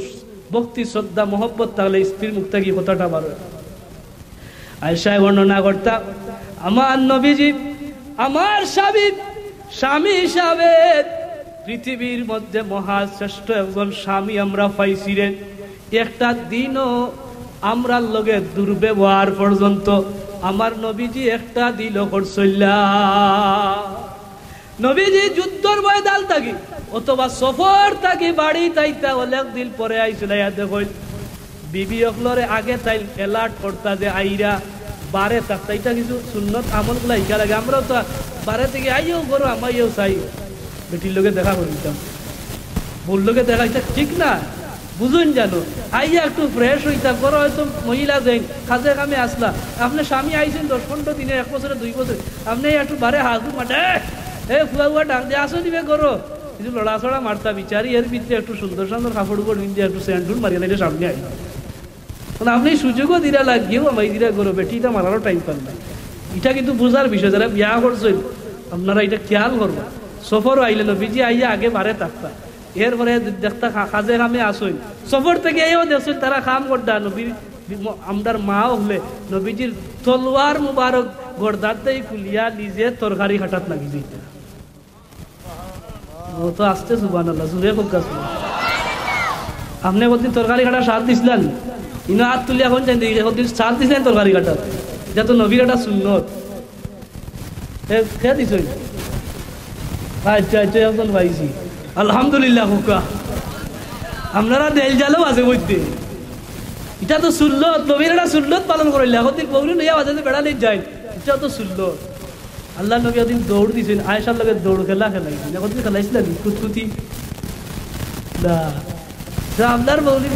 ভক্তি শ্রদ্ধা মহব্বত তাহলে স্ত্রীর মুখ থেকে কথাটা বার আয়েশা বর্ণনা করতা আমার নবীজি আমার স্বামী হিসাবে পৃথিবীর মধ্যে মহাশ্রেষ্ঠ একজন স্বামী আমরা পাইছি রে একটা দিনও আমরা লগে দুর্ব্যবহার পর্যন্ত আমার নবীজি একটা দিল করছইলা নবীজি যুদ্ধর ময়দান থাকি অথবা সফর থাকি বাড়ি তাইতা অনেক দিন পরে আইছিল দেখো বিবি অকলরে আগে তাই এলার্ট করতা যে আইরা বারে থাকতা এটা কিছু সুন্নত আমল গুলা ইকা লাগে আমরাও তো বারে থেকে আইও করো আমাইও চাই বেটির লোকে দেখা করিতাম ভুল লোকে দেখা এটা ঠিক না বুঝুন জানো আইয়া একটু ফ্রেশ হইতা করো হয়তো মহিলা যাই কাজে কামে আসলা আপনার স্বামী আইছেন 10-15 দিনে 1 বছরে 2 বছরে আপনি একটু বারে হাজু মাঠে ফুয়া ফুয়া ডাক দিয়ে আসো দিবে করো কিছু লড়াছড়া মারতা বিচারি এর ভিতরে একটু সুন্দর সুন্দর কাপড় উপর দিয়ে একটু স্যান্ডুল মারিয়ে লাইলে সামনে আই আপনি সুযোগও দিরা লাগিয়েও আমায় দিরা করো বেটিটা মারারও টাইম পান না এটা কিন্তু বুঝার বিষয় যারা বিয়া করছেন আপনারা এটা খেয়াল করবেন সফরও আইলেন বিজি আইয়া আগে বারে থাকতা এরপরে দেখতা কাজে কামে আসইন সফর থেকে এও দেখছেন তারা কাম করতা নবীর আমদার মা হলে নবীজির তলোয়ার মুবারক গর্দাতেই খুলিয়া নিজে তরকারি কাটাত লাগি যেতে ও তো আসতে সুবহানাল্লাহ জুরে খুব কাজ আপনি বলতেন তরকারি কাটা সাথ দিছিলেন ইনো হাত তুলিয়া এখন চাই দেখি বলতেন সাথ দিছিলেন তরকারি কাটা যা তো নবীর একটা সুন্নত খেয়ে দিছ আচ্ছা আচ্ছা এখন পাইছি আলহামদুলিল্লাহ হুকা আপনারা দেল জালেও আছে বলতে এটা তো সুন্নত নবীর একটা সুন্নত পালন করিলে এখন দিন বৌরি লইয়া বাজাতে বেড়া নেই যায় এটা তো সুন্নত আল্লাহ নবী ওদিন দৌড় দিয়েছেন আয়েশার লগে দৌড় খেলাইছেন এখন দিন খেলাইছিলেন কুতকুতি না আপনার বৌরি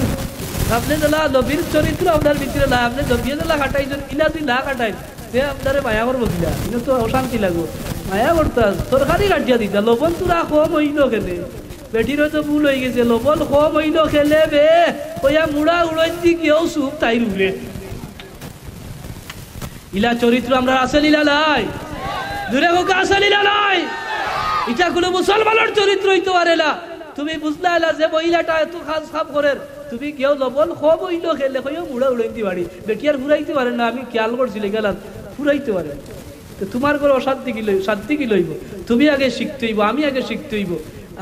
আপনি জেলা নবীর চরিত্র আপনার ভিতরে না আপনি জবিয়ে জেলা কাটাইছেন ইলা তুই না কাটাই সে আপনারে মায়া করবো কিনা কিন্তু তো অশান্তি লাগবো মায়া করতাম তরকারি কাটিয়া দিতা লবণ তোরা কম হইল খেলে বেটির হয়তো ভুল হয়ে গেছে লবণ কম হইল খেলে বে ওয়া মুড়া উড়াই দি কেউ সুপ তাই রুলে ইলা চরিত্র আমরা আছে লীলা নাই দূরে হোক আছে লীলা নাই এটা কোনো মুসলমানের চরিত্র হইতে পারে না তুমি বুঝলা এলা যে মহিলাটা এত কাজ খাপ করে তুমি কেউ লবণ কম হইল খেলে কেউ মুড়া উড়াই দি বাড়ি বেটি আর ফুরাইতে পারে না আমি খেয়াল করছিলি গেলাম ফুরাইতে পারে তোমার করে অশান্তি কি লইব শান্তি কি লইব তুমি আগে শিখতে হইব আমি আগে শিখতে হইব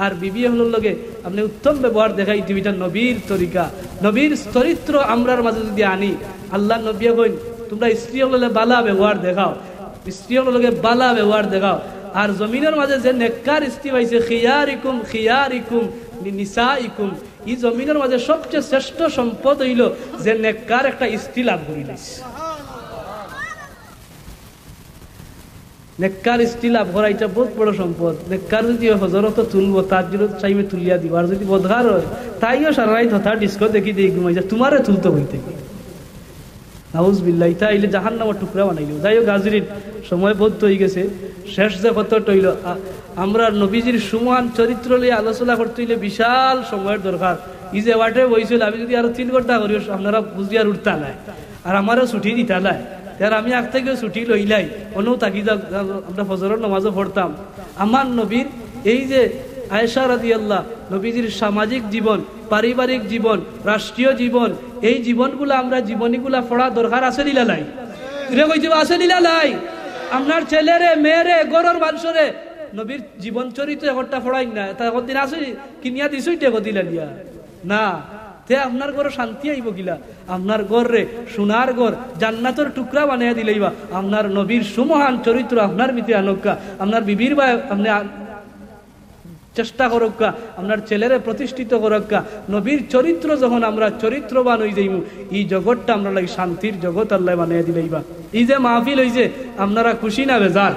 আর বিবি হলোর লগে আপনি উত্তম ব্যবহার দেখাই দিবিটা নবীর তরিকা নবীর চরিত্র আমরার মাঝে যদি আনি আল্লাহ নবী কইন তোমরা স্ত্রী হলে বালা ব্যবহার দেখাও, স্ত্রী হলে বালা ব্যবহার দেখাও। আর জমিনের মাঝে যে নেককার স্ত্রী পাইছে, খিয়ারিকুম খিয়ারিকুম নিসাইকুম, এই জমিনের মাঝে সবচেয়ে শ্রেষ্ঠ সম্পদ হইল যে নেককার একটা স্ত্রী লাভ করিলাইছে। নেককার স্ত্রী লাভ করা এটা বহুত বড় সম্পদ। নেককার যদি হজরত তুলবো, তার জন্য চাইবে তুলিয়া দিব। আর যদি বদহার হয়, তাইও সারা রাত হতা ডিস্কো দেখি দিয়ে ঘুমাই যায়, তোমারে তুলতে হইতে নাউজুবিল্লাহ। ইতা আইলে জাহান্নামের টুকরা বানাইল। যাই হোক হাজরিন, সময় বহুত হয়ে গেছে। শেষ যে কত টইল, আমরা নবীজির সুমহান চরিত্র নিয়ে আলোচনা করতে হইলে বিশাল সময়ের দরকার। ই যে ওয়াটে বইছিল, আমি যদি আরো 3 ঘন্টা করি আপনারা বুঝি আর উঠতা নাই, আর আমারও ছুটি দিতা নাই। তার আমি আগ থেকে ছুটি লইলাই, অন্যও তাকি আমরা ফজরের নামাজও পড়তাম। আমার নবীর এই যে আয়েশা রাদিয়াল্লাহ, নবীজির সামাজিক জীবন, পারিবারিক জীবন, রাষ্ট্রীয় জীবন, এই জীবনগুলো আমরা জীবনীগুলা পড়া দরকার আছে নিলা লাই, আছে নিলা লাই। আপনার ছেলেরে মেয়েরে গরর মানুষরে নবীর জীবন চরিত্র একটা পড়াই না, তা একদিন আসে কিনিয়া দিছই টেকো দিলা দিয়া না, তে আপনার ঘরে শান্তি আইব কিলা? আপনার ঘরে সোনার ঘর, জান্নাতের টুকরা বানিয়ে দিলেইবা। আপনার নবীর সুমহান চরিত্র আপনার ভিতরে আনক্কা, আপনার বিবির বা আপনি চেষ্টা করক্কা, আপনার ছেলেরে প্রতিষ্ঠিত করক্কা। নবীর চরিত্র যখন আমরা চরিত্রবান হয়ে যাইমু, এই জগৎটা আমরা লাগে শান্তির জগৎ আল্লাহ বানিয়ে দিলেইবা। এই যে মাহফিল হইছে, আপনারা খুশি না বেজার?